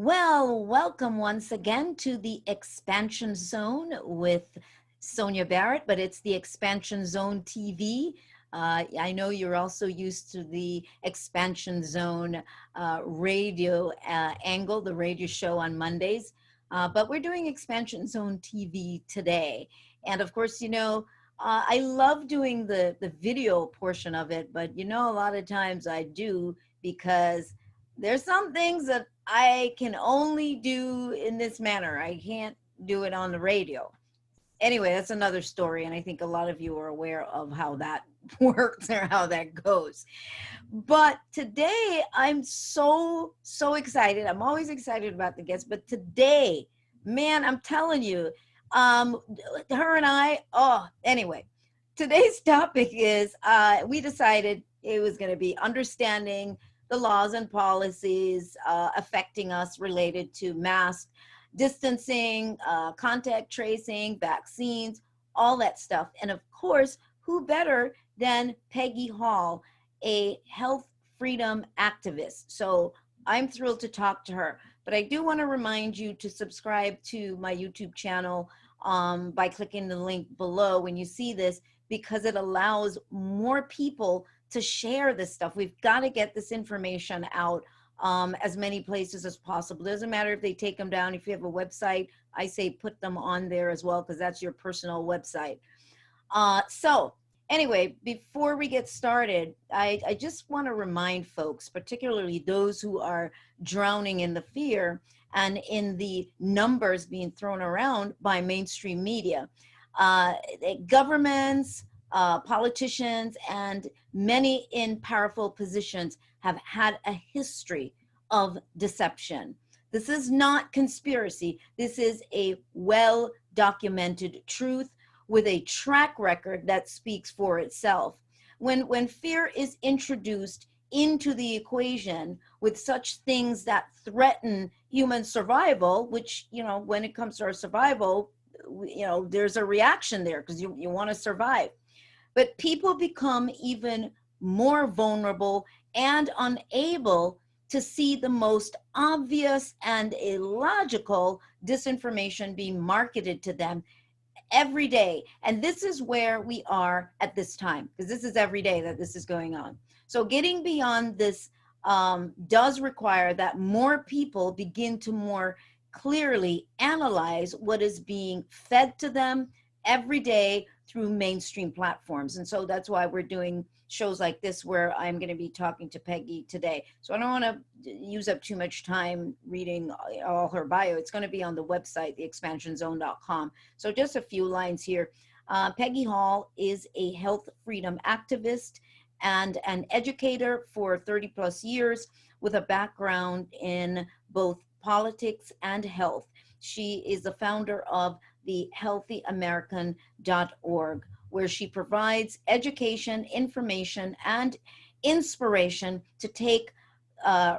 Well, welcome once again to the Expansion Zone with Sonia Barrett, but it's the Expansion Zone TV. I know you're also used to the Expansion Zone radio angle, the radio show on Mondays, but we're doing Expansion Zone TV today. And of course, I love doing the video portion of it, but a lot of times I do because there's some things that I can only do in this manner. I can't do it on the radio. Anyway, that's another story, and I think a lot of you are aware of how that works or how that goes. But today, I'm so excited. I'm always excited about the guests, but today, man, I'm telling you, her and I, anyway, today's topic is, we decided it was going to be understanding the laws and policies affecting us related to mask distancing, contact tracing, vaccines, all that stuff. And of course, who better than Peggy Hall, a health freedom activist. So I'm thrilled to talk to her. But I do want to remind you to subscribe to my YouTube channel by clicking the link below when you see this, because it allows more people to share this stuff. We've got to get this information out as many places as possible. Doesn't matter if they take them down. If you have a website, I say put them on there as well, because that's your personal website. So anyway, before we get started, I just want to remind folks, particularly those who are drowning in the fear and in the numbers being thrown around by mainstream media, governments, politicians, and many in powerful positions have had a history of deception. This is not conspiracy. This is a well-documented truth with a track record that speaks for itself. When fear is introduced into the equation with such things that threaten human survival, which, when it comes to our survival, there's a reaction there because you want to survive. But people become even more vulnerable and unable to see the most obvious and illogical disinformation being marketed to them every day. And this is where we are at this time, because this is every day that this is going on. So getting beyond this does require that more people begin to more clearly analyze what is being fed to them every day through mainstream platforms. And so that's why we're doing shows like this, where I'm going to be talking to Peggy today. So I don't want to use up too much time reading all her bio. It's going to be on the website, theexpansionzone.com. So just a few lines here. Peggy Hall is a health freedom activist and an educator for 30 plus years with a background in both politics and health. She is the founder of the healthyamerican.org, where she provides education, information, and inspiration to take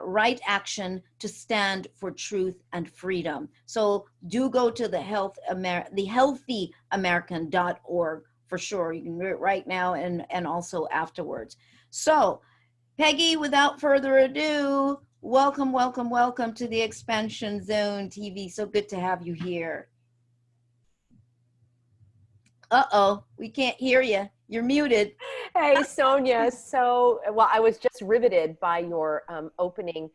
right action to stand for truth and freedom. So do go to the healthyamerican.org for sure. You can do it right now and also afterwards. So Peggy, without further ado, welcome to the Expansion Zone TV. So good to have you here. Uh-oh, we can't hear you. You're muted. Hey, Sonia. Well, I was just riveted by your opening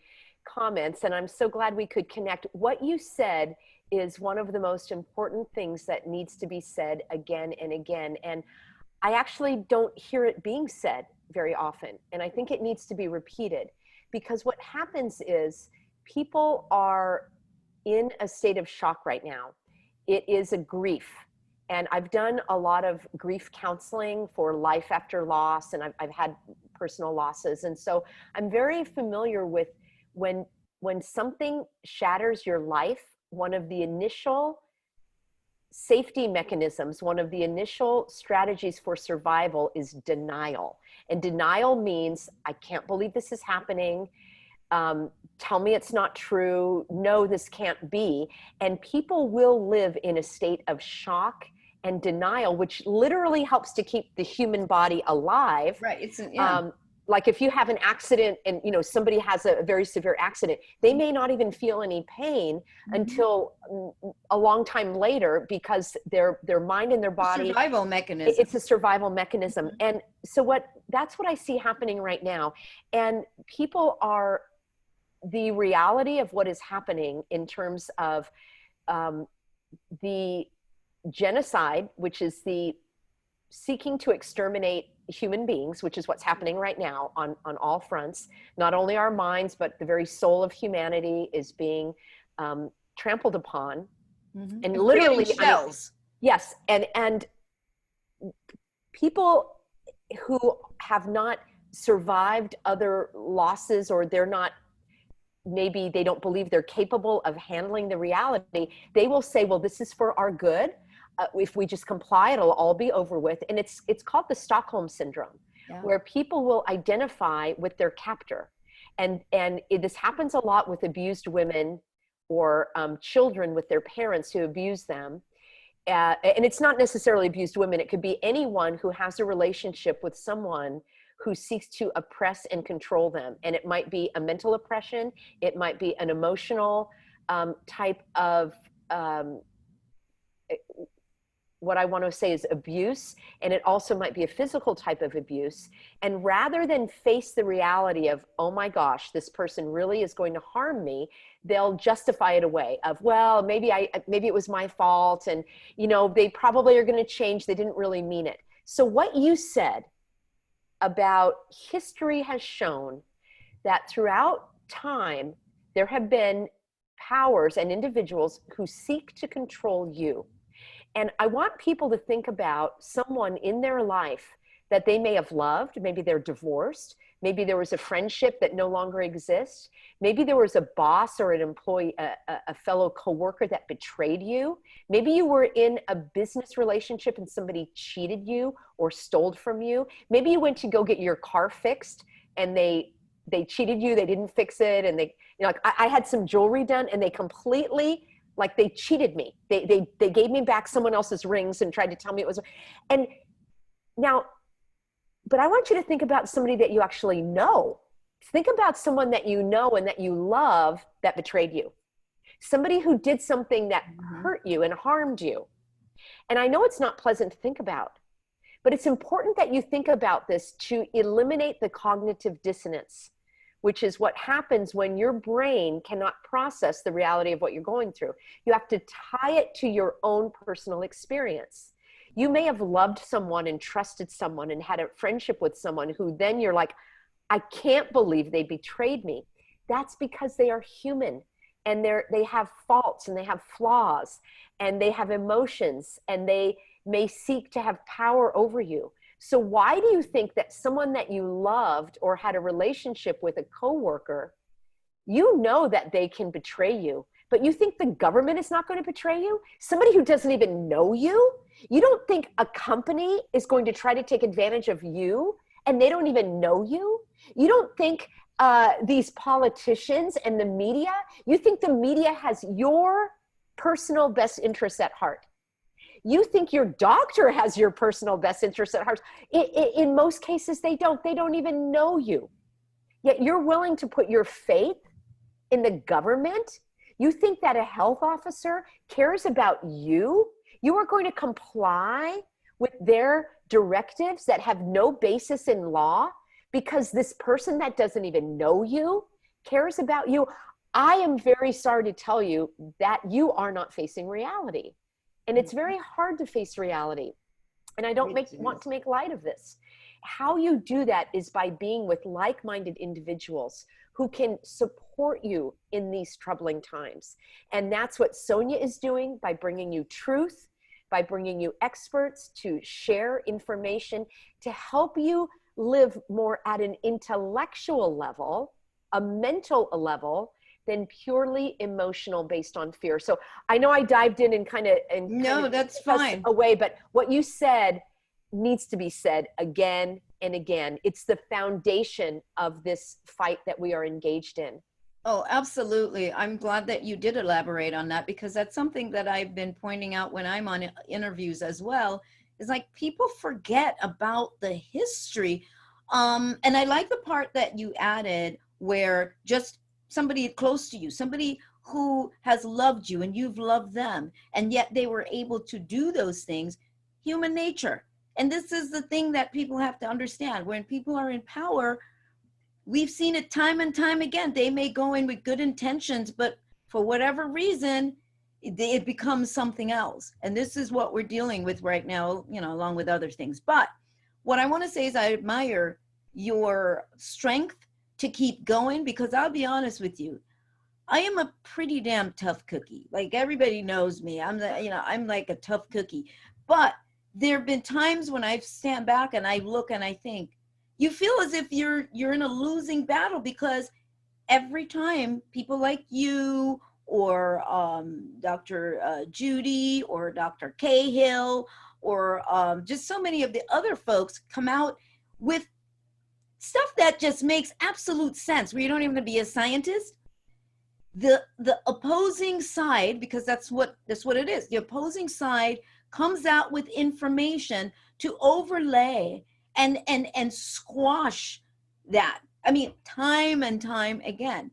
comments, and I'm so glad we could connect. What you said is one of the most important things that needs to be said again and again. And I actually don't hear it being said very often. And I think it needs to be repeated, because what happens is people are in a state of shock right now. It is a grief. And I've done a lot of grief counseling for life after loss, and I've had personal losses. And so I'm very familiar with when something shatters your life, one of the initial safety mechanisms, one of the initial strategies for survival is denial. And denial means, I can't believe this is happening. Tell me it's not true. No, this can't be. And people will live in a state of shock and denial, which literally helps to keep the human body alive. Right. like if you have an accident and, you know, somebody has a very severe accident, they may not even feel any pain until a long time later, because their mind and their body, Survival mechanism. it's a survival mechanism. And so that's what I see happening right now. And people are, the reality of what is happening in terms of the genocide, which is the seeking to exterminate human beings, which is what's happening right now on all fronts. Not only our minds, but the very soul of humanity is being trampled upon. And literally, shells. Yes, and people who have not survived other losses, or they're not, maybe they don't believe they're capable of handling the reality, they will say, well, this is for our good. If we just comply, it'll all be over with. And it's called the Stockholm Syndrome, where people will identify with their captor. And this happens a lot with abused women, or children with their parents who abuse them. And it's not necessarily abused women. It could be anyone who has a relationship with someone who seeks to oppress and control them. And it might be a mental oppression. It might be an emotional type of what I want to say is abuse, and it also might be a physical type of abuse. And rather than face the reality of, oh my gosh, this person really is going to harm me, they'll justify it away of, well, maybe it was my fault, and you know, they probably are going to change, they didn't really mean it. So what you said about history has shown that throughout time there have been powers and individuals who seek to control you. And I want people to think about someone in their life that they may have loved. Maybe they're divorced. Maybe there was a friendship that no longer exists. Maybe there was a boss or an employee, a fellow coworker that betrayed you. Maybe you were in a business relationship and somebody cheated you or stole from you. Maybe you went to go get your car fixed and they cheated you. They didn't fix it. And they, you know, like I had some jewelry done and they completely, like they cheated me. They gave me back someone else's rings and tried to tell me it was. And now, but I want you to think about somebody that you actually know. Think about someone that you know and that you love that betrayed you. Somebody who did something that hurt you and harmed you. And I know it's not pleasant to think about, but it's important that you think about this to eliminate the cognitive dissonance, which is what happens when your brain cannot process the reality of what you're going through. You have to tie it to your own personal experience. You may have loved someone and trusted someone and had a friendship with someone who then you're like, I can't believe they betrayed me. That's because they are human, and they have faults and they have flaws and they have emotions, and they may seek to have power over you. So why do you think that someone that you loved or had a relationship with, a coworker, you know that they can betray you, but you think the government is not going to betray you? Somebody who doesn't even know you? You don't think a company is going to try to take advantage of you and they don't even know you? You don't think these politicians and the media, you think the media has your personal best interests at heart? You think your doctor has your personal best interests at heart. In most cases, they don't. They don't even know you. Yet you're willing to put your faith in the government? You think that a health officer cares about you? You are going to comply with their directives that have no basis in law because this person that doesn't even know you cares about you? I am very sorry to tell you that you are not facing reality. And it's very hard to face reality. And I don't want to make light of this. How you do that is by being with like-minded individuals who can support you in these troubling times. And that's what Sonia is doing by bringing you truth, by bringing you experts to share information, to help you live more at an intellectual level, a mental level, than purely emotional based on fear. So I know I dived in and kind of that's fine away, but what you said needs to be said again and again. It's the foundation of this fight that we are engaged in. Oh, absolutely. I'm glad that you did elaborate on that, because that's something that I've been pointing out when I'm on interviews as well, is like people forget about the history And I like the part that you added where just somebody close to you, somebody who has loved you and you've loved them, and yet they were able to do those things. Human nature. And this is the thing that people have to understand. When people are in power, we've seen it time and time again. They may go in with good intentions, but for whatever reason, it becomes something else. And this is what we're dealing with right now, you know, along with other things. But what I want to say is I admire your strength to keep going, because I'll be honest with you, I am a pretty damn tough cookie. Like, everybody knows me. I'm like a tough cookie. But there have been times when I stand back and I look and I think, you feel as if you're in a losing battle, because every time people like you or Dr. Judy or Dr. Cahill or just so many of the other folks come out with stuff that just makes absolute sense, where you don't even have to be a scientist. The opposing side, because that's what it is, the opposing side comes out with information to overlay and squash that. I mean, time and time again.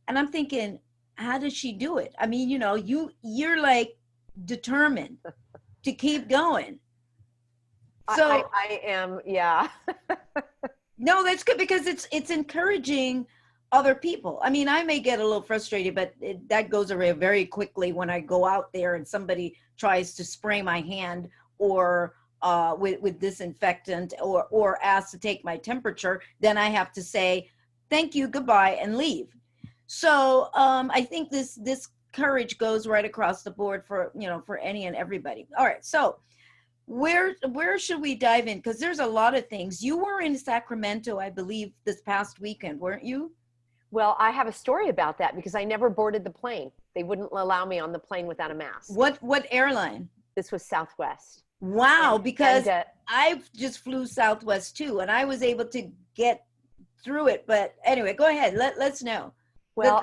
And I'm thinking, how does she do it? I mean, you know, you're like determined to keep going. So I am, yeah. no, that's good, because it's encouraging other people. I mean, I may get a little frustrated, but that goes away very quickly when I go out there and somebody tries to spray my hand or with disinfectant or ask to take my temperature. Then I have to say, thank you, goodbye, and leave. So I think this courage goes right across the board for, you know, for any and everybody. All right, so where should we dive in? Because there's a lot of things. You were in Sacramento, I believe, this past weekend, weren't you? Well, I have a story about that because I never boarded the plane. They wouldn't allow me on the plane without a mask. What airline? This was Southwest. Wow, because I just flew Southwest too, and I was able to get through it. But anyway, go ahead. Let's know. Well,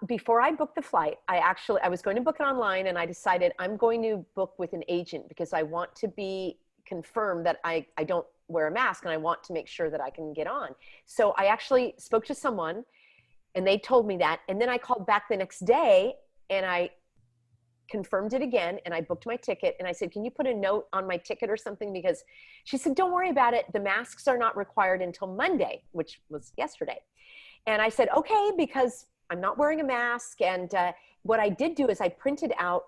before I booked the flight, I was going to book it online, and I decided I'm going to book with an agent because I want to be confirmed that I don't wear a mask, and I want to make sure that I can get on. So I actually spoke to someone and they told me that. And then I called back the next day and I confirmed it again, and I booked my ticket, and I said, can you put a note on my ticket or something? Because she said, don't worry about it. The masks are not required until Monday, which was yesterday. And I said, okay, because I'm not wearing a mask. And what I did do is I printed out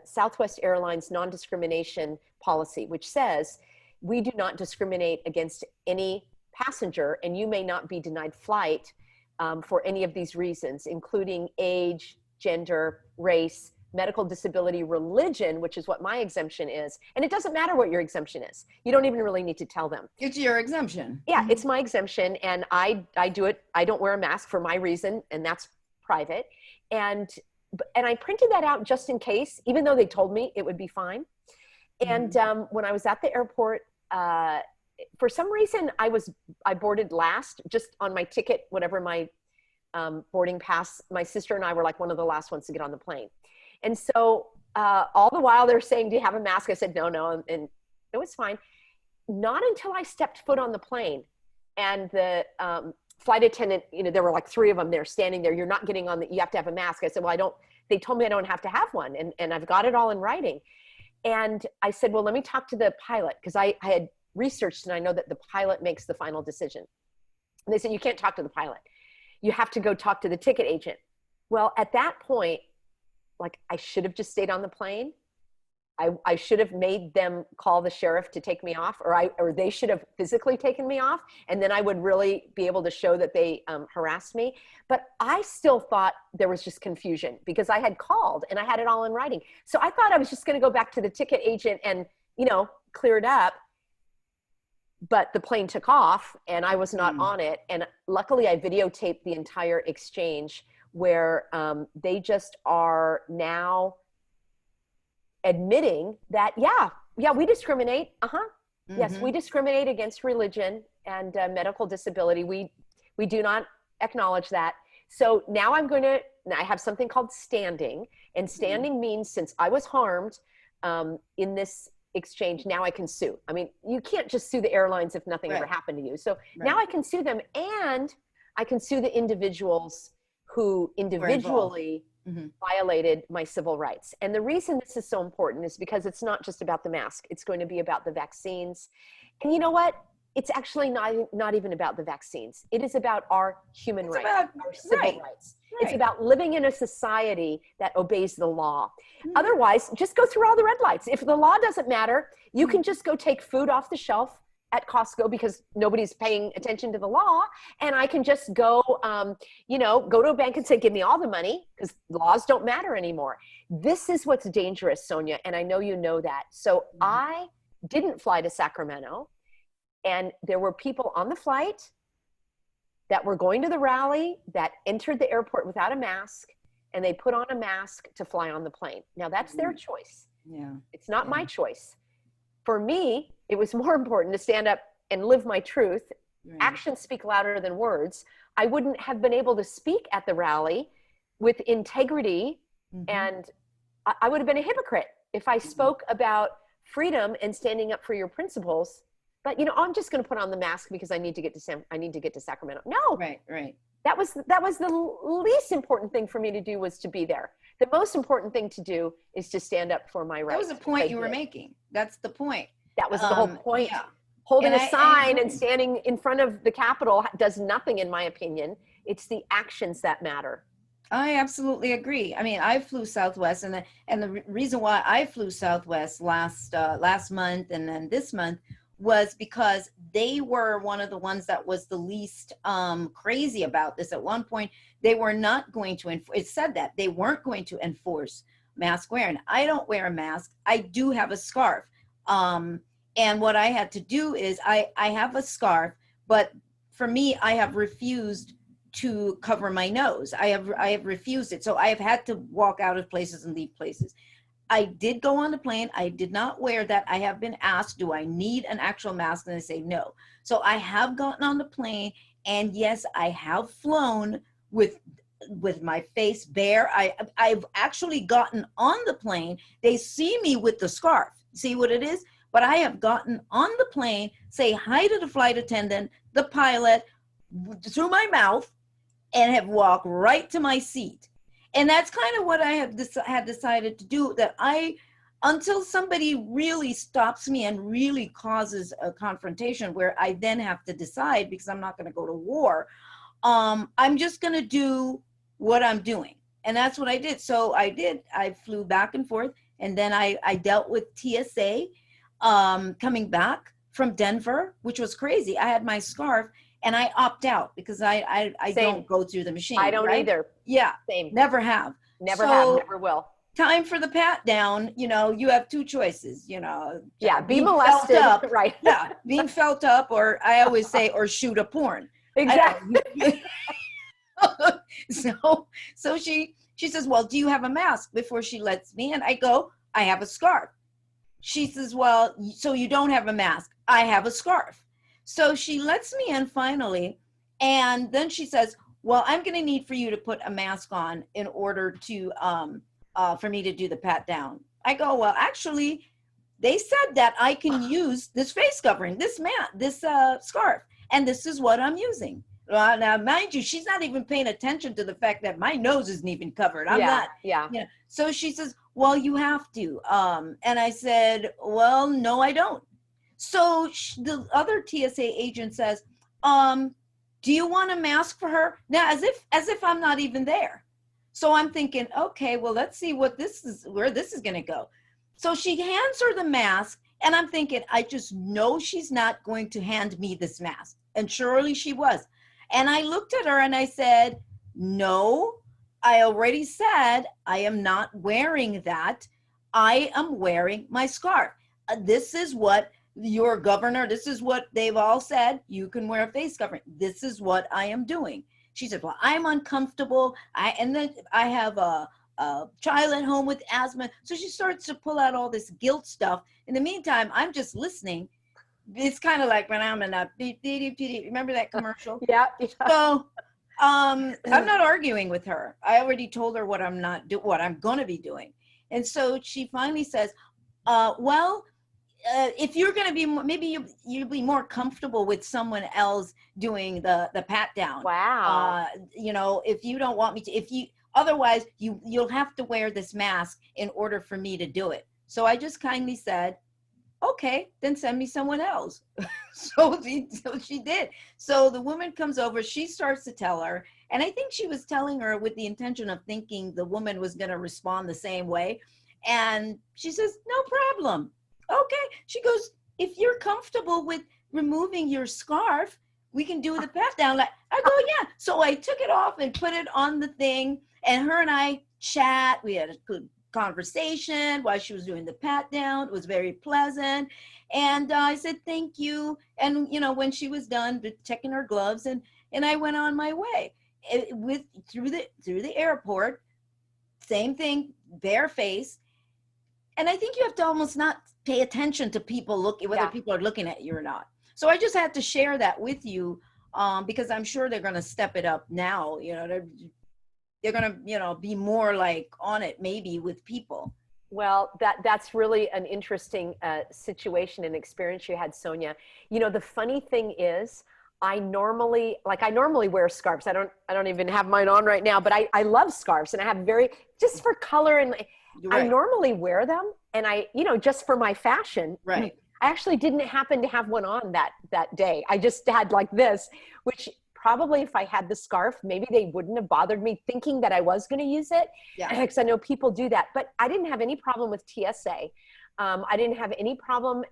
Southwest Airlines non-discrimination policy, which says we do not discriminate against any passenger, and you may not be denied flight for any of these reasons, including age, gender, race, medical disability, religion, which is what my exemption is. And it doesn't matter what your exemption is. You don't even really need to tell them. It's your exemption. Yeah, it's my exemption, and I do it. I don't wear a mask for my reason, and that's private. And I printed that out just in case, even though they told me it would be fine. And when I was at the airport, for some reason I boarded last, just on my ticket, whatever my boarding pass. My sister and I were like one of the last ones to get on the plane. And so all the while they're saying, do you have a mask? I said, no. And it was fine. Not until I stepped foot on the plane, and the flight attendant, you know, there were like 3 of them there standing there. You're not getting on you have to have a mask. I said, well, they told me I don't have to have one. And I've got it all in writing. And I said, well, let me talk to the pilot, because I had researched, and I know that the pilot makes the final decision. And they said, you can't talk to the pilot. You have to go talk to the ticket agent. Well, at that point, like, I should have just stayed on the plane. I should have made them call the sheriff to take me off, or they should have physically taken me off. And then I would really be able to show that they harassed me. But I still thought there was just confusion because I had called and I had it all in writing. So I thought I was just going to go back to the ticket agent and, you know, clear it up. But the plane took off and I was not on it. And luckily I videotaped the entire exchange where they just are now admitting that, yeah, we discriminate. Yes, we discriminate against religion and medical disability. We do not acknowledge that. So now I have something called standing, and standing means since I was harmed in this exchange, now I can sue. I mean, you can't just sue the airlines if nothing ever happened to you. So now I can sue them, and I can sue the individuals who individually violated my civil rights. And the reason this is so important is because it's not just about the mask. It's going to be about the vaccines. And you know what? It's actually not even about the vaccines. It is about our human rights, our civil rights. It's about living in a society that obeys the law. Otherwise, just go through all the red lights. If the law doesn't matter, you can just go take food off the shelf at Costco because nobody's paying attention to the law. And I can just go, go to a bank and say, give me all the money, because laws don't matter anymore. This is what's dangerous, Sonia. And I know you know that. So I didn't fly to Sacramento. And there were people on the flight that were going to the rally that entered the airport without a mask, and they put on a mask to fly on the plane. Now that's their choice. Yeah. It's not my choice. For me, it was more important to stand up and live my truth. Actions speak louder than words. I wouldn't have been able to speak at the rally with integrity, and I would have been a hypocrite if I spoke about freedom and standing up for your principles. But I'm just going to put on the mask because I need to get to Sacramento. No. Right. That was the least important thing for me to do, was to be there. The most important thing to do is to stand up for my rights. That was the point you were making. That's the point. That was the whole point. Yeah. Holding a sign and standing in front of the Capitol does nothing, in my opinion. It's the actions that matter. I absolutely agree. I mean, I flew Southwest, and the reason why I flew Southwest last month and then this month was because they were one of the ones that was the least crazy about this. At one point, they were not going to it said that they weren't going to enforce mask wearing. I don't wear a mask. I do have a scarf. And what I had to do is I have a scarf, but for me, I have refused to cover my nose. I have refused it. So I have had to walk out of places and leave places. I did go on the plane. I did not wear that. I have been asked, do I need an actual mask? And I say no. So I have gotten on the plane, and yes, I have flown with my face bare. I've actually gotten on the plane. They see me with the scarf. See what it is? But I have gotten on the plane, say hi to the flight attendant, the pilot, through my mouth, and have walked right to my seat. And that's kind of what I had decided to do, that until somebody really stops me and really causes a confrontation where I then have to decide, because I'm not going to go to war, I'm just going to do what I'm doing. And that's what I did. So I flew back and forth, and then I dealt with TSA coming back from Denver, which was crazy. I had my scarf, and I opt out because I don't go through the machine. I don't either. Yeah. Same. Never have. Never have, never will. Time for the pat down, you have two choices, Yeah, be molested, up, right. Yeah, being felt up, or I always say, or shoot a porn. Exactly. So she says, well, do you have a mask, before she lets me in? I go, I have a scarf. She says, well, so you don't have a mask. I have a scarf. So she lets me in finally, and then she says, well, I'm going to need for you to put a mask on in order to, for me to do the pat down. I go, well, actually, they said that I can use this face covering, this scarf, and this is what I'm using. Now, mind you, she's not even paying attention to the fact that my nose isn't even covered. I'm not. Yeah. So she says, well, you have to. And I said, well, no, I don't. So the other TSA agent says, do you want a mask for her? Now, as if I'm not even there. So I'm thinking, okay, well, let's see where this is going to go. So she hands her the mask, and I'm thinking, I just know she's not going to hand me this mask. And surely she was. And I looked at her and I said, no, I already said I am not wearing that. I am wearing my scarf. This is what your governor, this is what they've all said. You can wear a face covering. This is what I am doing. She said, well, I'm uncomfortable. And then I have a child at home with asthma. So she starts to pull out all this guilt stuff. In the meantime, I'm just listening. It's kind of like when I'm in a remember that commercial? Yeah. So I'm not arguing with her. I already told her what I'm going to be doing. And so she finally says, well, if you're going to be, maybe you'll be more comfortable with someone else doing the pat down. Wow. You know, if you don't want me to, otherwise you'll have to wear this mask in order for me to do it. So I just kindly said, okay, then send me someone else. So she did. So the woman comes over, she starts to tell her, and I think she was telling her with the intention of thinking the woman was going to respond the same way. And she says, no problem. Okay. She goes, if you're comfortable with removing your scarf, we can do the pat down. Like, I go, yeah. So I took it off and put it on the thing, and her and I chat. We had a good conversation while she was doing the pat down. It was very pleasant. And I said, thank you. And, you know, when she was done checking her gloves, and I went on my way through the airport, same thing, bare face. And I think you have to almost not pay attention to people whether people are looking at you or not. So I just had to share that with you, because I'm sure they're going to step it up now. You know, they're going to, you know, be more like on it maybe with people. Well, that's really an interesting situation and experience you had, Sonia. You know, the funny thing is, I normally wear scarves. I don't even have mine on right now, but I love scarves, and I have just for color, and Right. I normally wear them, and just for my fashion. Right. I actually didn't happen to have one on that day. I just had like this, which probably if I had the scarf, maybe they wouldn't have bothered me thinking that I was going to use it. Yeah. Because I know people do that, but I didn't have any problem with TSA. I didn't have any problem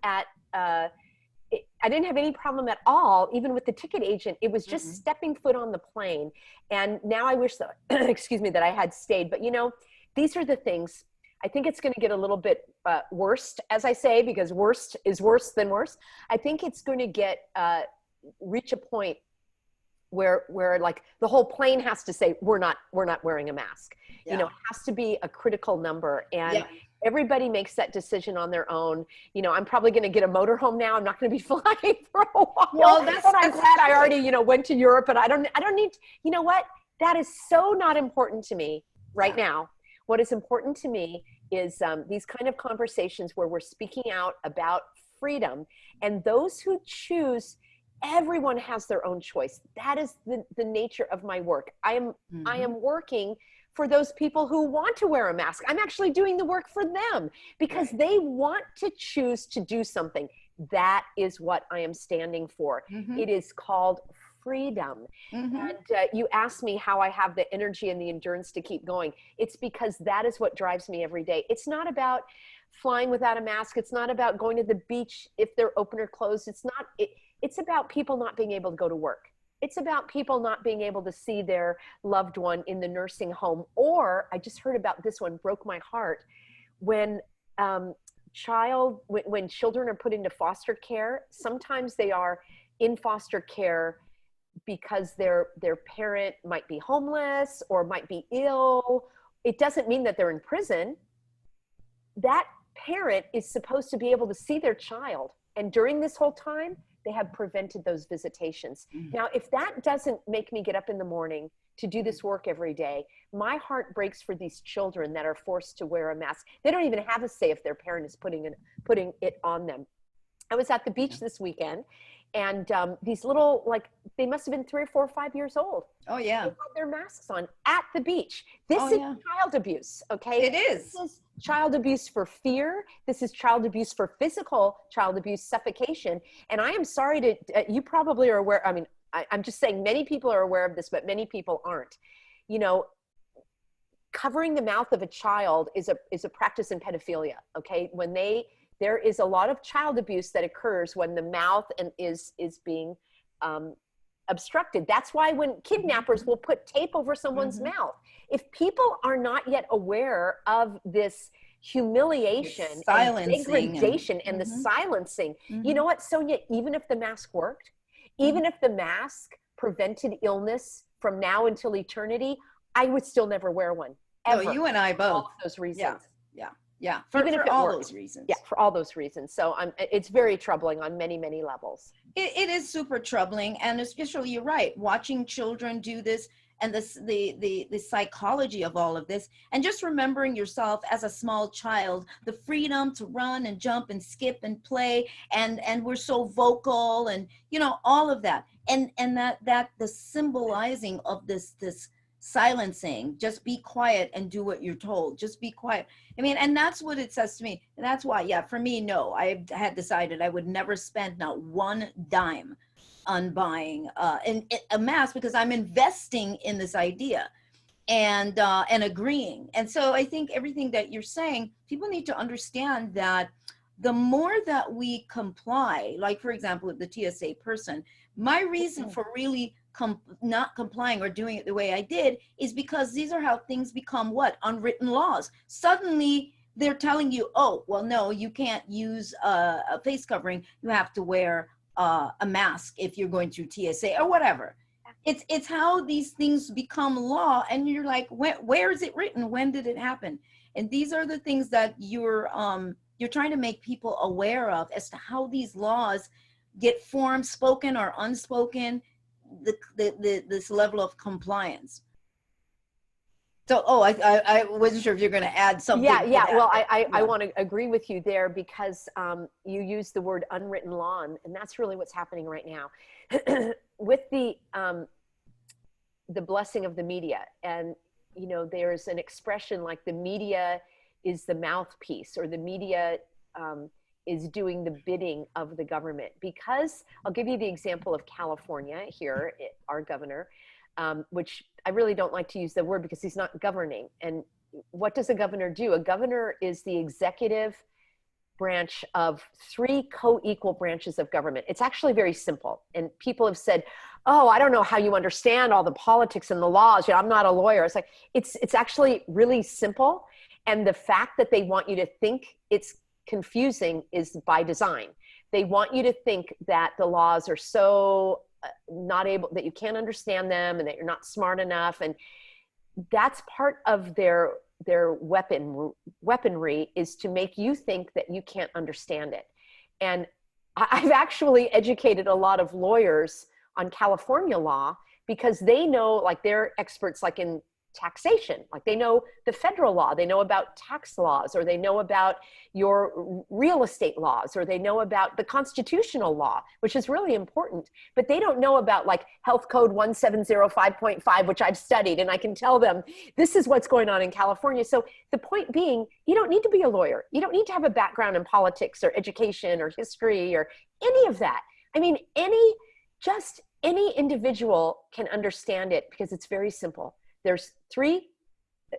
I didn't have any problem at all, even with the ticket agent. It was just stepping foot on the plane. And now I wish that, excuse me, that I had stayed. But you know, these are the things. I think it's going to get a little bit worse, as I say, because worst is worse than worse. I think it's going to reach a point where like the whole plane has to say, we're not wearing a mask. Yeah. You know, it has to be a critical number, and everybody makes that decision on their own. You know, I'm probably going to get a motorhome now. I'm not going to be flying for a while. Well, and I'm glad I already, went to Europe, but I don't need, you know what? That is so not important to me right now. What is important to me is these kind of conversations where we're speaking out about freedom, and those who choose, everyone has their own choice. That is the nature of my work. I am working for those people who want to wear a mask. I'm actually doing the work for them because they want to choose to do something. That is what I am standing for. It is called freedom. And you asked me how I have the energy and the endurance to keep going. It's because that is what drives me every day. It's not about flying without a mask. It's not about going to the beach if they're open or closed. It's about people not being able to go to work. It's about people not being able to see their loved one in the nursing home. Or I just heard about this one, broke my heart. When when children are put into foster care, sometimes they are in foster care because their parent might be homeless or might be ill. It doesn't mean that they're in prison. That parent is supposed to be able to see their child. And during this whole time, they have prevented those visitations. Now, if that doesn't make me get up in the morning to do this work every day, my heart breaks for these children that are forced to wear a mask. They don't even have a say if their parent is putting it on them. I was at the beach this weekend, and these little, they must have been 3 or 4 or 5 years old. Oh, yeah. They had their masks on at the beach. This is child abuse, okay? It is. This is child abuse for fear. This is child abuse for physical child abuse, suffocation. And I am sorry you probably are aware, I mean, I'm just saying many people are aware of this, but many people aren't. You know, covering the mouth of a child is a practice in pedophilia, okay? There is a lot of child abuse that occurs when the mouth is being obstructed. That's why when kidnappers will put tape over someone's mouth. If people are not yet aware of this humiliation and degradation and the silencing, you know what, Sonia, even if the mask worked, even if the mask prevented illness from now until eternity, I would still never wear one. Ever. No, you and I both. For all those reasons. Yeah. For all those reasons. Yeah, for all those reasons. So it's very troubling on many, many levels. It is super troubling. And especially, you're right, watching children do this. and the psychology of all of this, and just remembering yourself as a small child, the freedom to run and jump and skip and play, and we're so vocal, and you know, all of that, and that the symbolizing of this silencing, just be quiet and do what you're told, just be quiet. I mean, and that's what it says to me. And that's why, yeah, for me, no, I had decided I would never spend not one dime on buying a mask, because I'm investing in this idea and agreeing. And so I think everything that you're saying, people need to understand that the more that we comply, like for example, with the TSA person, my reason for really not complying or doing it the way I did is because these are how things become what? Unwritten laws. Suddenly they're telling you, oh, well, no, you can't use a face covering. You have to wear a mask if you're going through TSA or whatever. It's how these things become law, and you're like, where is it written? When did it happen? And these are the things that you're trying to make people aware of as to how these laws get formed, spoken or unspoken, this level of compliance. So, oh, I wasn't sure if you're going to add something. Yeah. Well, I want to agree with you there, because you used the word unwritten law, and that's really what's happening right now with the blessing of the media. And you know, there's an expression like the media is the mouthpiece, or the media is doing the bidding of the government. Because I'll give you the example of California here, our governor, which I really don't like to use the word because he's not governing. And what does a governor do? A governor is the executive branch of three co-equal branches of government. It's actually very simple. And people have said, oh, I don't know how you understand all the politics and the laws. You know, I'm not a lawyer. It's like, it's actually really simple. And the fact that they want you to think it's confusing is by design. They want you to think that the laws are so not able, that you can't understand them, and that you're not smart enough. And that's part of their weaponry, is to make you think that you can't understand it. And I've actually educated a lot of lawyers on California law, because they know, like, they're experts like in taxation, like they know the federal law, they know about tax laws, or they know about your real estate laws, or they know about the constitutional law, which is really important. But they don't know about like Health Code 1705.5, which I've studied, and I can tell them this is what's going on in California. So the point being, you don't need to be a lawyer. You don't need to have a background in politics or education or history or any of that. I mean, any individual can understand it, because it's very simple. There's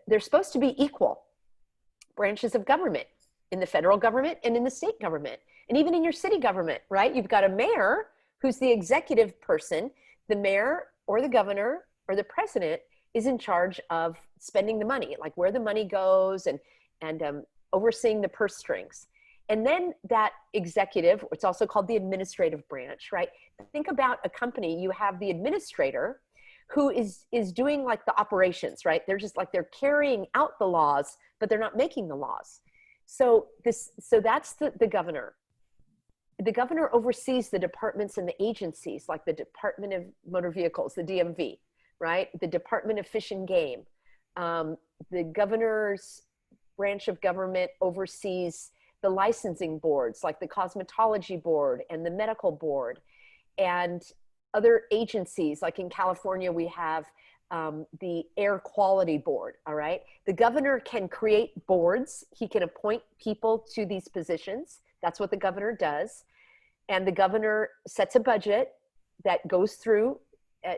they're supposed to be equal branches of government, in the federal government and in the state government, and even in your city government, right? You've got a mayor who's the executive person. The mayor or the governor or the president is in charge of spending the money, like where the money goes, and overseeing the purse strings. And then that executive, it's also called the administrative branch, right? Think about a company. You have the administrator, who is doing like the operations, right? They're just like, they're carrying out the laws, but they're not making the laws. So that's the governor. The governor oversees the departments and the agencies, like the Department of Motor Vehicles, the DMV, right? The Department of Fish and Game. The governor's branch of government oversees the licensing boards, like the cosmetology board and the medical board, and other agencies. Like in California, we have the air quality board, all right? The governor can create boards. He can appoint people to these positions. That's what the governor does. And the governor sets a budget that goes through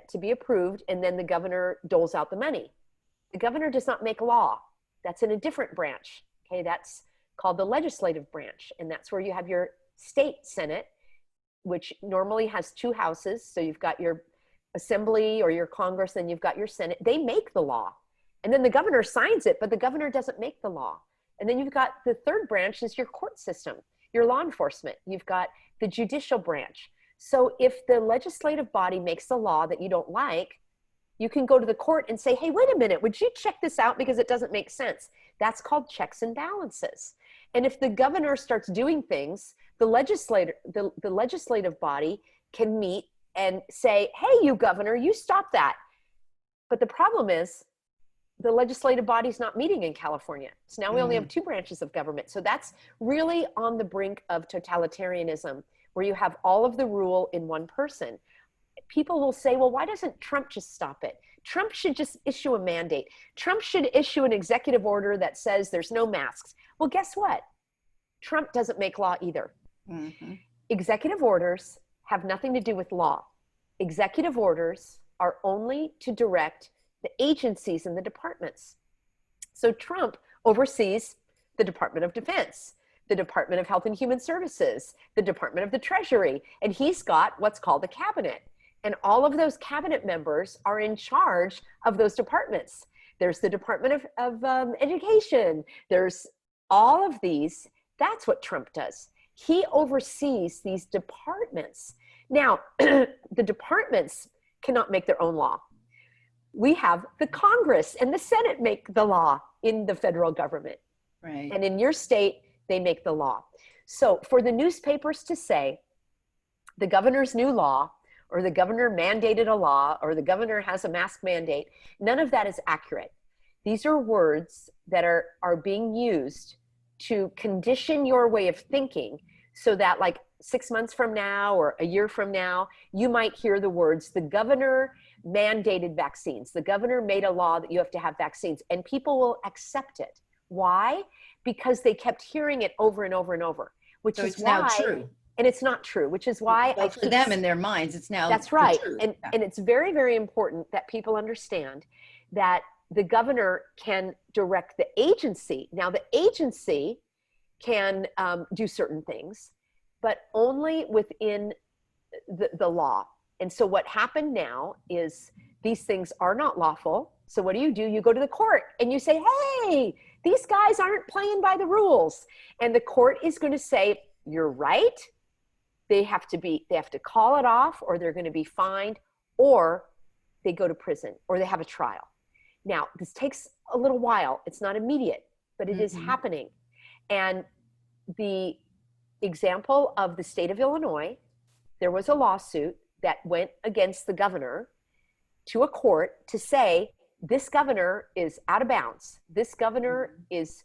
to be approved, and then the governor doles out the money. The governor does not make law. That's in a different branch, okay? That's called the legislative branch, and that's where you have your state senate, which normally has two houses. So you've got your assembly or your Congress, then you've got your Senate. They make the law, and then the governor signs it, but the governor doesn't make the law. And then you've got the third branch is your court system, your law enforcement. You've got the judicial branch. So if the legislative body makes a law that you don't like, you can go to the court and say, hey, wait a minute, would you check this out because it doesn't make sense? That's called checks and balances. And if the governor starts doing things, the legislative body can meet and say, hey, you governor, you stop that. But the problem is the legislative body's not meeting in California. So now we only have two branches of government. So that's really on the brink of totalitarianism, where you have all of the rule in one person. People will say, well, why doesn't Trump just stop it? Trump should just issue a mandate. Trump should issue an executive order that says there's no masks. Well, guess what? Trump doesn't make law either. Executive orders have nothing to do with law. Executive orders are only to direct the agencies and the departments. So Trump oversees the Department of Defense, the Department of Health and Human Services, the Department of the Treasury, and he's got what's called a cabinet. And all of those cabinet members are in charge of those departments. There's the Department of Education. There's all of these. That's what Trump does. He oversees these departments. Now, the departments cannot make their own law. We have the Congress and the Senate make the law in the federal government. Right. And in your state, they make the law. So for the newspapers to say the governor's new law, or the governor mandated a law, or the governor has a mask mandate, none of that is accurate. These are words that are being used to condition your way of thinking, so that like 6 months from now or a year from now, you might hear the words, the governor mandated vaccines. The governor made a law that you have to have vaccines, and people will accept it. Why? Because they kept hearing it over and over and over, which is why now true. And it's not true, which is why well, for them in their minds, it's now that's right. true. And it's very, very important that people understand that the governor can direct the agency. Now, the agency can do certain things, but only within the law. And so what happened now is these things are not lawful. So what do? You go to the court and you say, hey, these guys aren't playing by the rules. And the court is going to say, you're right. They have to call it off, or they're going to be fined, or they go to prison, or they have a trial. Now, this takes a little while. It's not immediate, but it is happening. And the example of the state of Illinois, there was a lawsuit that went against the governor to a court to say, this governor is out of bounds. This governor is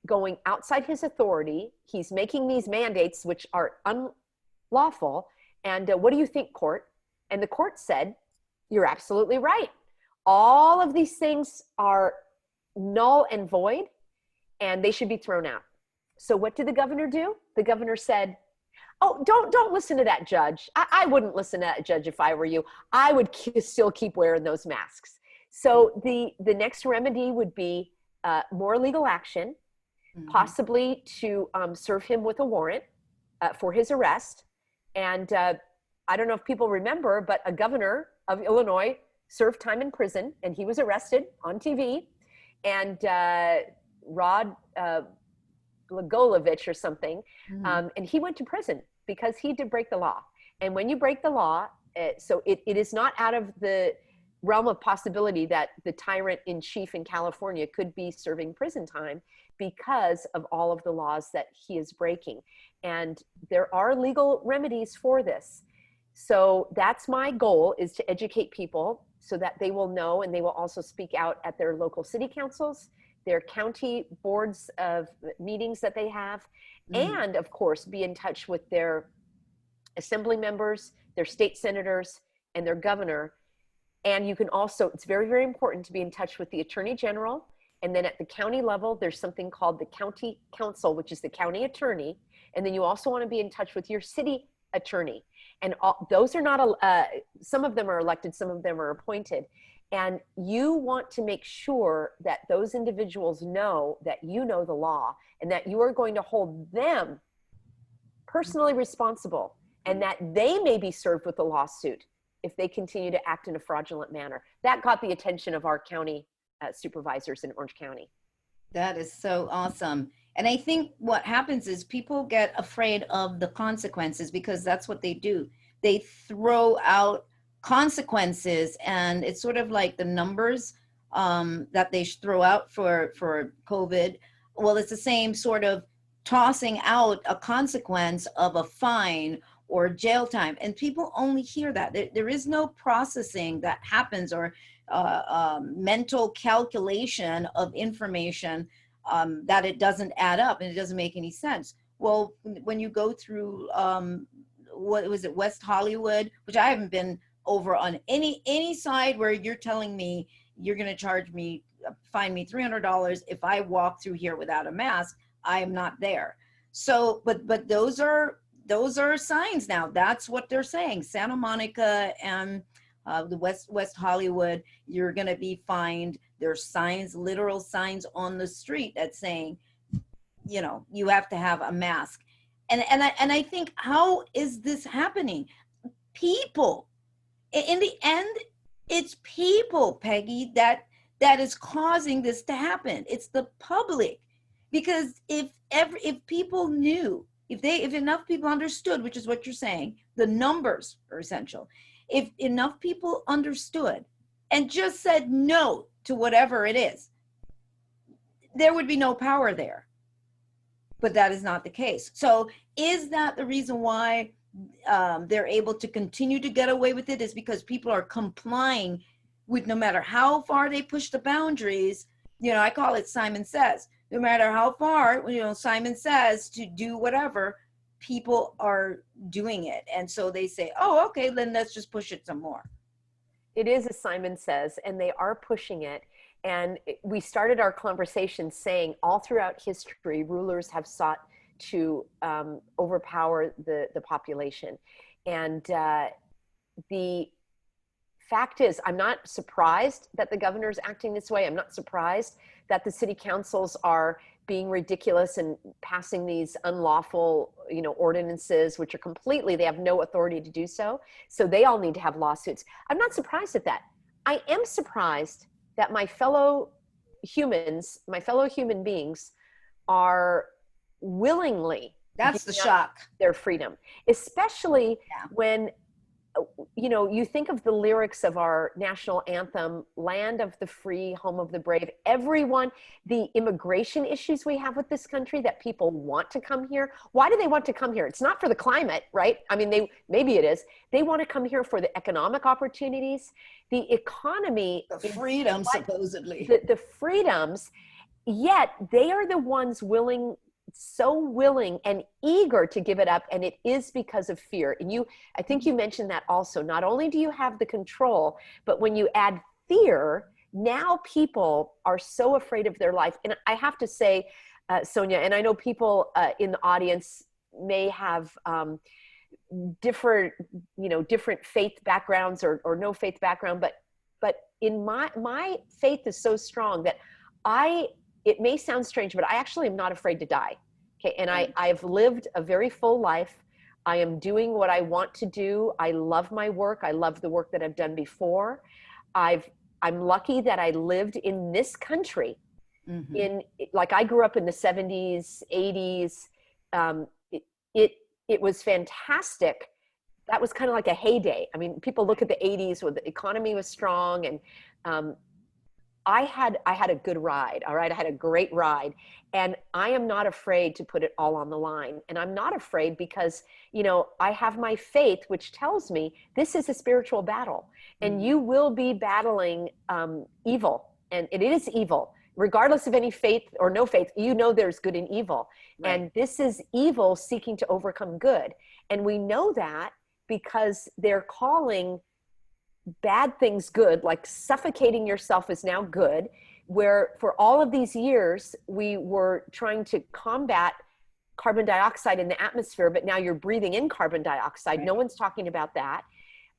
going outside his authority. He's making these mandates, which are unlawful. And what do you think, court? And the court said, you're absolutely right. All of these things are null and void, and they should be thrown out. So what did the governor do? The governor said, oh, don't listen to that judge. I wouldn't listen to that judge if I were you. I would still keep wearing those masks. So the next remedy would be more legal action, possibly to serve him with a warrant for his arrest. And I don't know if people remember, but a governor of Illinois served time in prison, and he was arrested on TV. And Rod Blagojevich or something, and he went to prison because he did break the law. And when you break the law, so it is not out of the realm of possibility that the tyrant in chief in California could be serving prison time because of all of the laws that he is breaking. And there are legal remedies for this. So that's my goal, is to educate people so that they will know, and they will also speak out at their local city councils, their county boards of meetings that they have, and of course be in touch with their assembly members, their state senators, and their governor. And you can also, it's very, very important to be in touch with the attorney general. And then at the county level, there's something called the county council, which is the county attorney. And then you also want to be in touch with your city attorney. And those are not, some of them are elected, some of them are appointed. And you want to make sure that those individuals know that you know the law, and that you are going to hold them personally responsible, and that they may be served with a lawsuit if they continue to act in a fraudulent manner. That got the attention of our county supervisors in Orange County. That is so awesome. And I think what happens is people get afraid of the consequences, because that's what they do. They throw out consequences, and it's sort of like the numbers that they throw out for COVID. Well, it's the same sort of tossing out a consequence of a fine or jail time, and people only hear that. There is no processing that happens, or mental calculation of information that it doesn't add up and it doesn't make any sense. Well, when you go through, what was it, West Hollywood, which I haven't been over on any side where you're telling me you're going to charge me, fine me $300 if I walk through here without a mask. I am not there. So, but those are signs now. That's what they're saying. Santa Monica and the West Hollywood, you're going to be fined. There's signs, literal signs on the street that's saying, you know, you have to have a mask. And I think, how is this happening? People, in the end, it's people, Peggy, that is causing this to happen. It's the public. Because if people knew, if enough people understood, which is what you're saying, the numbers are essential. If enough people understood and just said no to whatever it is, there would be no power there. But that is not the case. So is that the reason why they're able to continue to get away with it, is because people are complying with, no matter how far they push the boundaries? You know, I call it Simon Says. No matter how far, you know, Simon says to do whatever, people are doing it. And so they say, oh, okay, then let's just push it some more. It is as Simon Says, and they are pushing it. And we started our conversation saying all throughout history, rulers have sought to overpower the population. And the fact is, I'm not surprised that the governor's acting this way. I'm not surprised that the city councils are being ridiculous and passing these unlawful, you know, ordinances, which are completely, they have no authority to do so. So they all need to have lawsuits. I'm not surprised at that. I am surprised that my fellow human beings are willingly, that's the shock, their freedom, especially when, you know, you think of the lyrics of our national anthem, land of the free, home of the brave. Everyone, the immigration issues we have with this country, that people want to come here. Why do they want to come here? It's not for the climate, right? I mean, maybe it is. They want to come here for the economic opportunities, the economy, the freedom, supposedly. The freedoms, yet they are the ones so willing and eager to give it up, and it is because of fear. And I think you mentioned that also. Not only do you have the control, but when you add fear, now people are so afraid of their life. And I have to say, Sonia, and I know people in the audience may have different faith backgrounds or no faith background, but in my faith is so strong that it may sound strange, but I actually am not afraid to die. Okay. And I've lived a very full life. I am doing what I want to do. I love my work. I love the work that I've done before. I'm lucky that I lived in this country. Mm-hmm. Like I grew up in the 70s, 80s. It was fantastic. That was kind of like a heyday. I mean, people look at the 80s where the economy was strong, and I had a good ride. All right. I had a great ride, and I am not afraid to put it all on the line. And I'm not afraid because, you know, I have my faith, which tells me this is a spiritual battle, and you will be battling evil, and it is evil, regardless of any faith or no faith. You know, there's good and evil, right. And this is evil seeking to overcome good. And we know that because they're calling bad things good, like suffocating yourself is now good, where for all of these years we were trying to combat carbon dioxide in the atmosphere, but now you're breathing in carbon dioxide. Right. No one's talking about that.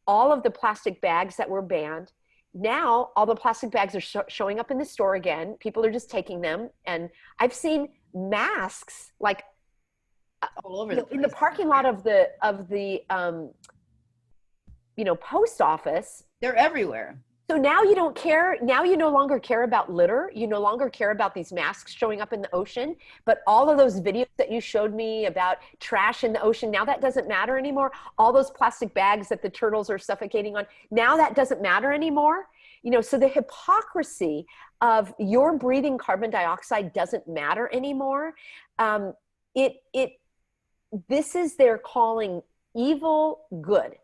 All of the plastic bags that were banned, now all the plastic bags are showing up in the store again. People are just taking them. And I've seen masks like all over in the parking lot of the post office. They're everywhere. So now you don't care. Now you no longer care about litter. You no longer care about these masks showing up in the ocean. But all of those videos that you showed me about trash in the ocean, now that doesn't matter anymore. All those plastic bags that the turtles are suffocating on, now that doesn't matter anymore. You know, so the hypocrisy of your breathing carbon dioxide doesn't matter anymore. This is, they're calling evil good.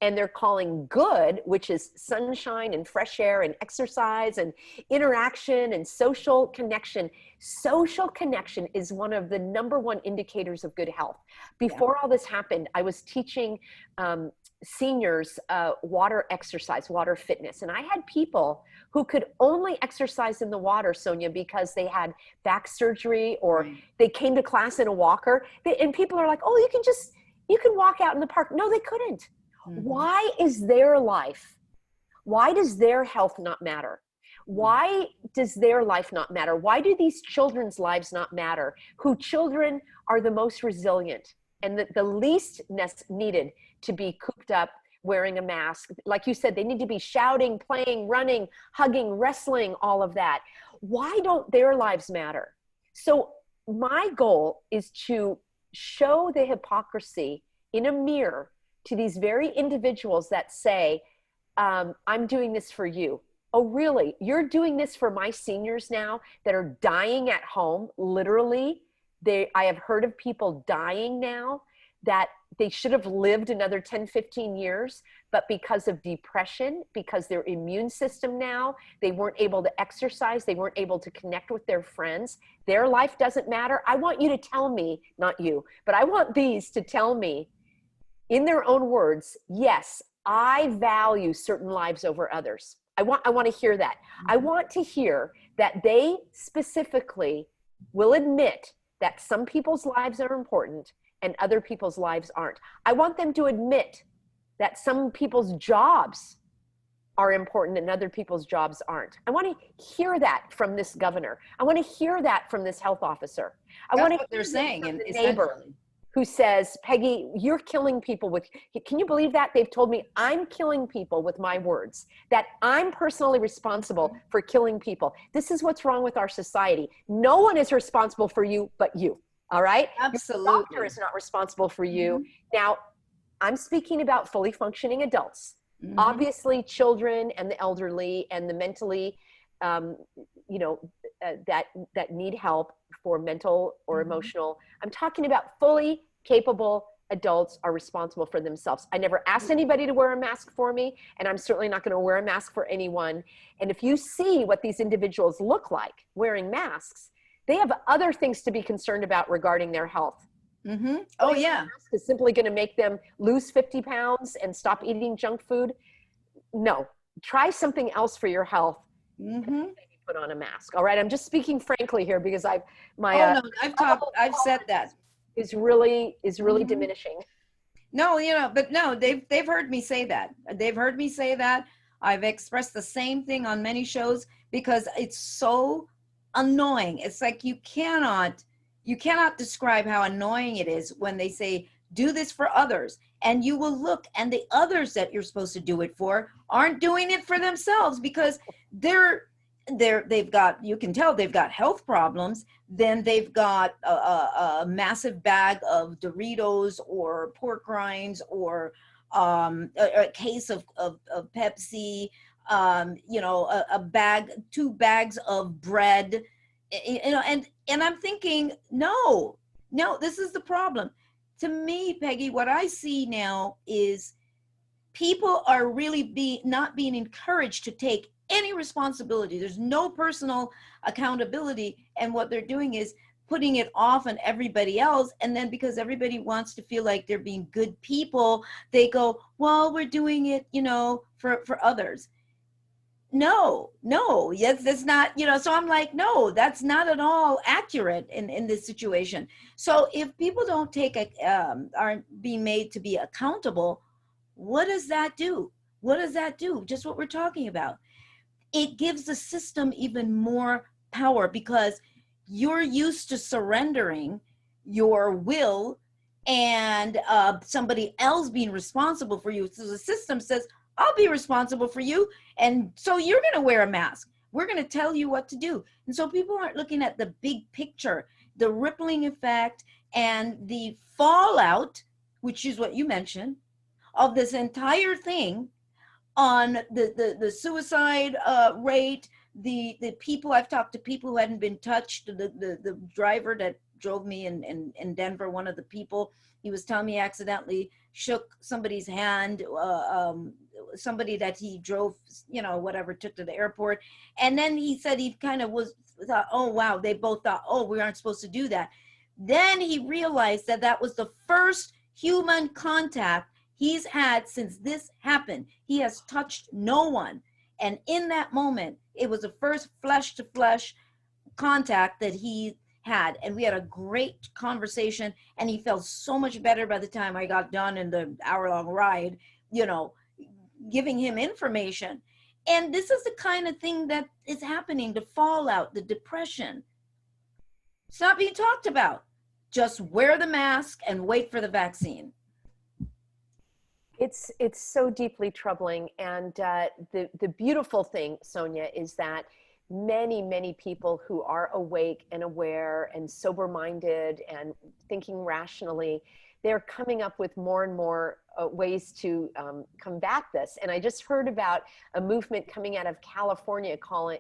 and they're calling good, which is sunshine and fresh air and exercise and interaction and social connection. Social connection is one of the #1 indicators of good health. Before all this happened, I was teaching seniors water exercise, water fitness. And I had people who could only exercise in the water, Sonia, because they had back surgery or they came to class in a walker. And people are like, oh, you can walk out in the park. No, they couldn't. Why is their life, why does their health not matter? Why does their life not matter? Why do these children's lives not matter? Who children are the most resilient and the least needed to be cooped up wearing a mask. Like you said, they need to be shouting, playing, running, hugging, wrestling, all of that. Why don't their lives matter? So my goal is to show the hypocrisy in a mirror to these very individuals that say, I'm doing this for you. Oh, really? You're doing this for my seniors now that are dying at home, literally. I have heard of people dying now that they should have lived another 10, 15 years, but because of depression, because their immune system now, they weren't able to exercise, they weren't able to connect with their friends, their life doesn't matter. I want you to tell me, not you, but I want these to tell me in their own words, yes, I value certain lives over others. I want to hear that. I want to hear that they specifically will admit that some people's lives are important and other people's lives aren't. I want them to admit that some people's jobs are important and other people's jobs aren't. I want to hear that from this governor. I want to hear that from this health officer. I want to what they're saying, and the neighbor who says, Peggy, you're killing people with, can you believe that? They've told me I'm killing people with my words, that I'm personally responsible for killing people. This is what's wrong with our society. No one is responsible for you but you, all right? Absolutely. Your doctor is not responsible for you. Now, I'm speaking about fully functioning adults. Obviously, children and the elderly and the mentally, that need help for mental or emotional. I'm talking about fully capable adults are responsible for themselves. I never asked anybody to wear a mask for me, and I'm certainly not going to wear a mask for anyone. And if you see what these individuals look like wearing masks, they have other things to be concerned about regarding their health. Oh, yeah. Mask is simply going to make them lose 50 pounds and stop eating junk food. No, try something else for your health. Put on a mask. All right. I'm just speaking frankly here because I've said that is really diminishing. No, but no, they've heard me say that. They've heard me say that. I've expressed the same thing on many shows because it's so annoying. It's like you cannot describe how annoying it is when they say, do this for others. And you will look, and the others that you're supposed to do it for aren't doing it for themselves because they've got, you can tell they've got health problems. Then they've got a massive bag of Doritos or pork rinds or a case of Pepsi, a bag, 2 bags of bread, and I'm thinking, no, this is the problem. To me, Peggy, what I see now is people are really not being encouraged to take any responsibility. There's no personal accountability, and what they're doing is putting it off on everybody else. And then because everybody wants to feel like they're being good people, they go, well, we're doing it, for others. No, yes, that's not, so I'm like, no, that's not at all accurate in this situation. So if people don't aren't being made to be accountable, what does that do? Just what we're talking about. It gives the system even more power because you're used to surrendering your will and somebody else being responsible for you. So the system says, I'll be responsible for you. And so you're going to wear a mask. We're going to tell you what to do. And so people aren't looking at the big picture, the rippling effect and the fallout, which is what you mentioned, of this entire thing on the suicide rate, the people, I've talked to people who hadn't been touched. The driver that drove me in Denver, one of the people, he was telling me he accidentally shook somebody's hand, somebody that he drove, you know, whatever, took to the airport. And then he said he kind of thought, oh, wow, they both thought, oh, we aren't supposed to do that. Then he realized that that was the first human contact he's had since this happened. He has touched no one. And in that moment, it was the first flesh to flesh contact that he had. And we had a great conversation, and he felt so much better by the time I got done in the hour-long ride, you know, giving him information. And this is the kind of thing that is happening, the fallout, the depression. It's not being talked about. Just wear the mask and wait for the vaccine. It's so deeply troubling. And the beautiful thing, Sonia, is that many people who are awake and aware and sober-minded and thinking rationally, they're coming up with more and more ways to combat this. And I just heard about a movement coming out of California,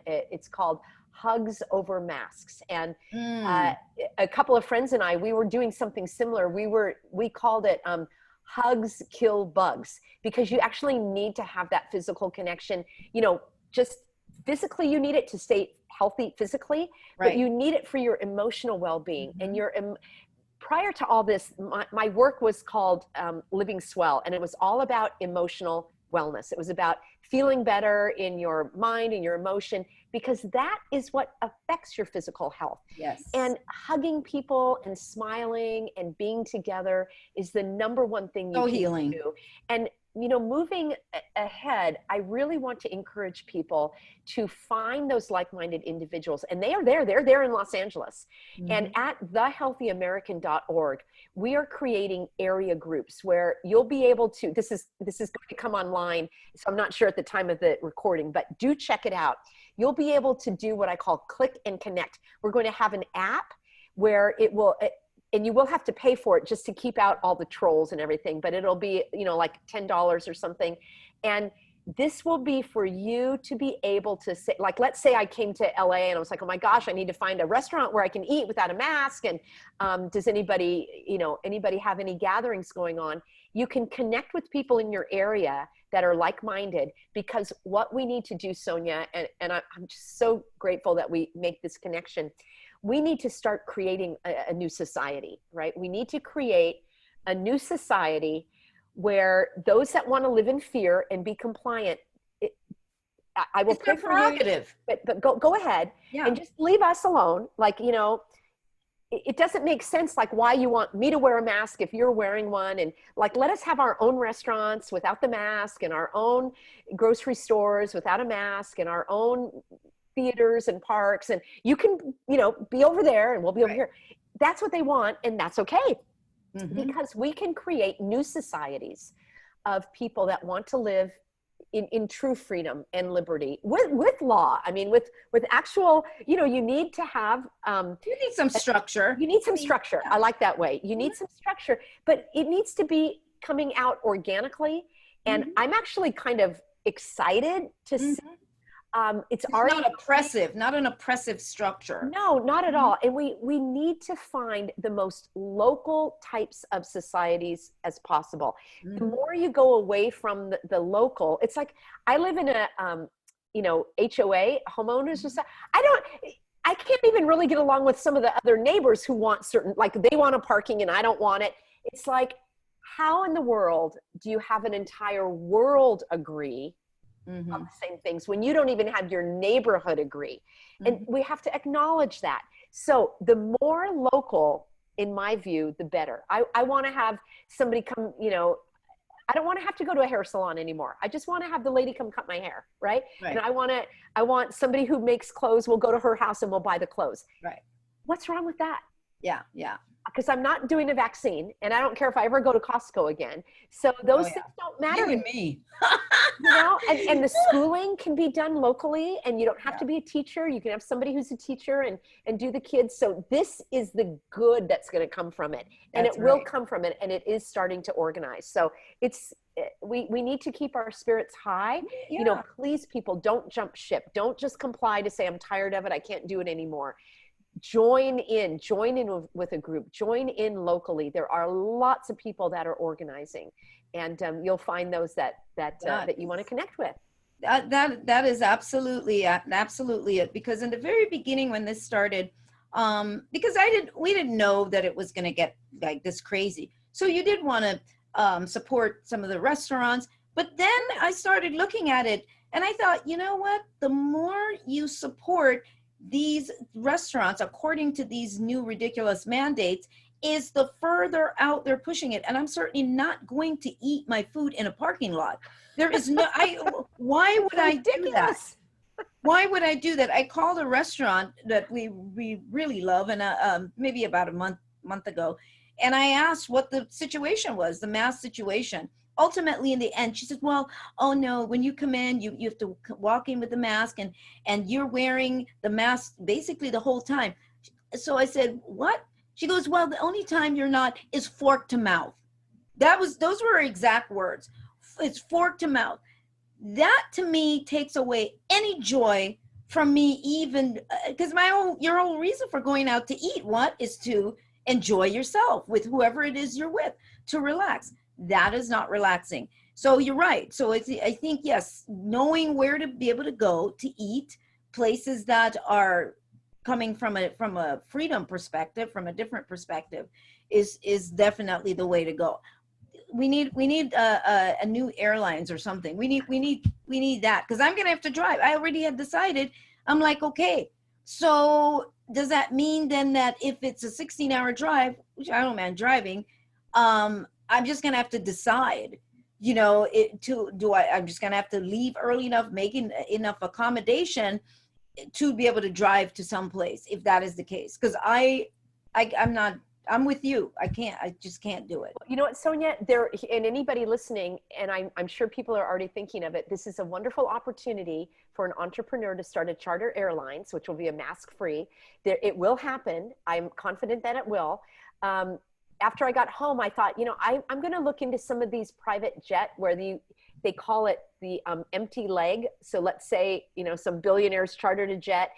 it's called Hugs Over Masks. And a couple of friends and I, we were doing something similar. We called it Hugs Kill Bugs, because you actually need to have that physical connection. You know, just physically you need it to stay healthy physically, right, but you need it for your emotional well-being. And your prior to all this, my work was called Living Swell, and it was all about emotional wellness. It was about feeling better in your mind and your emotion, because that is what affects your physical health. Yes. And hugging people and smiling and being together is the number one thing you can do. And you know, moving ahead, I really want to encourage people to find those like-minded individuals. And they are there. They're there in Los Angeles. And at thehealthyamerican.org, we are creating area groups where you'll be able to, this is going to come online, so I'm not sure at the time of the recording, but do check it out. You'll be able to do what I call click and connect. We're going to have an app where it will, and you will have to pay for it just to keep out all the trolls and everything, but it'll be, you know, like $10 or something. And this will be for you to be able to say, like, let's say I came to LA and I was like, oh my gosh, I need to find a restaurant where I can eat without a mask. And does anybody have any gatherings going on? You can connect with people in your area that are like-minded, because what we need to do, Sonia, and I'm just so grateful that we make this connection. We need to start creating a new society, right? We need to create a new society where those that want to live in fear and be compliant, I will pray for you, but go ahead and just leave us alone. Like, you know, it doesn't make sense, like, why you want me to wear a mask if you're wearing one. And like, let us have our own restaurants without the mask, and our own grocery stores without a mask, and our own theaters and parks, and you can, you know, be over there and we'll be over here. That's what they want, and that's okay. Because we can create new societies of people that want to live in true freedom and liberty with law. I mean, with actual, you know, you need to have you need some structure. You need some structure. I like that way. You need some structure, but it needs to be coming out organically. And I'm actually kind of excited to see it's already not an oppressive structure. No, not at all. And we need to find the most local types of societies as possible. The more you go away from the local, it's like, I live in a you know, HOA, homeowners society. I can't even really get along with some of the other neighbors who want certain, like, they want a parking and I don't want it. It's like, how in the world do you have an entire world agree on the same things when you don't even have your neighborhood agree? And we have to acknowledge that. So the more local, in my view, the better. I want to have somebody come, you know, I don't want to have to go to a hair salon anymore. I just want to have the lady come cut my hair, right? And I want somebody who makes clothes, we'll go to her house and we'll buy the clothes. Right. What's wrong with that? Yeah. because I'm not doing a vaccine, and I don't care if I ever go to Costco again. So those things don't matter You to and me. me. You know, and the schooling can be done locally, and you don't have Yeah. to be a teacher. You can have somebody who's a teacher and do the kids. So this is the good that's going to come from it, and That's it will right. come from it, and it is starting to organize. So it's we need to keep our spirits high. You know, Yeah. please, people, don't jump ship. Don't just comply to say I'm tired of it, I can't do it anymore. Join in with a group, join in locally. There are lots of people that are organizing, and you'll find those that you want to connect with. That is absolutely it, because in the very beginning when this started, because we didn't know that it was going to get like this crazy, so you did want to support some of the restaurants, but then I started looking at it and I thought, you know what, the more you support these restaurants according to these new ridiculous mandates, is the further out they're pushing it. And I'm certainly not going to eat my food in a parking lot. There is no, why would I do that? Ridiculous. Why would I do that? I called a restaurant that we really love, and maybe about a month ago, and I asked what the situation was, the mask situation. Ultimately, in the end, she said, "Well, oh no, when you come in, you have to walk in with the mask, and you're wearing the mask basically the whole time." So I said, "What?" She goes, "Well, the only time you're not is fork to mouth." Those were her exact words. It's fork to mouth. That to me takes away any joy from me, even because your whole reason for going out to eat, what, is to enjoy yourself with whoever it is you're with, to relax. That is not relaxing. So you're right. So I think, yes, knowing where to be able to go to eat, places that are coming from a freedom perspective, from a different perspective, is definitely the way to go. We need a new airlines or something. We need that, because I'm gonna have to drive. I already had decided. I'm like, okay, so does that mean then that if it's a 16-hour drive, which I don't mind driving, I'm just gonna have to decide, I'm just gonna have to leave early enough, making enough accommodation to be able to drive to some place, if that is the case. Because I'm with you. I just can't do it. You know what, Sonia, and anybody listening, and I'm sure people are already thinking of it, this is a wonderful opportunity for an entrepreneur to start a charter airlines, which will be a mask-free. It will happen. I'm confident that it will. After I got home, I thought, I'm going to look into some of these private jet where they call it the empty leg. So let's say, some billionaires chartered a jet,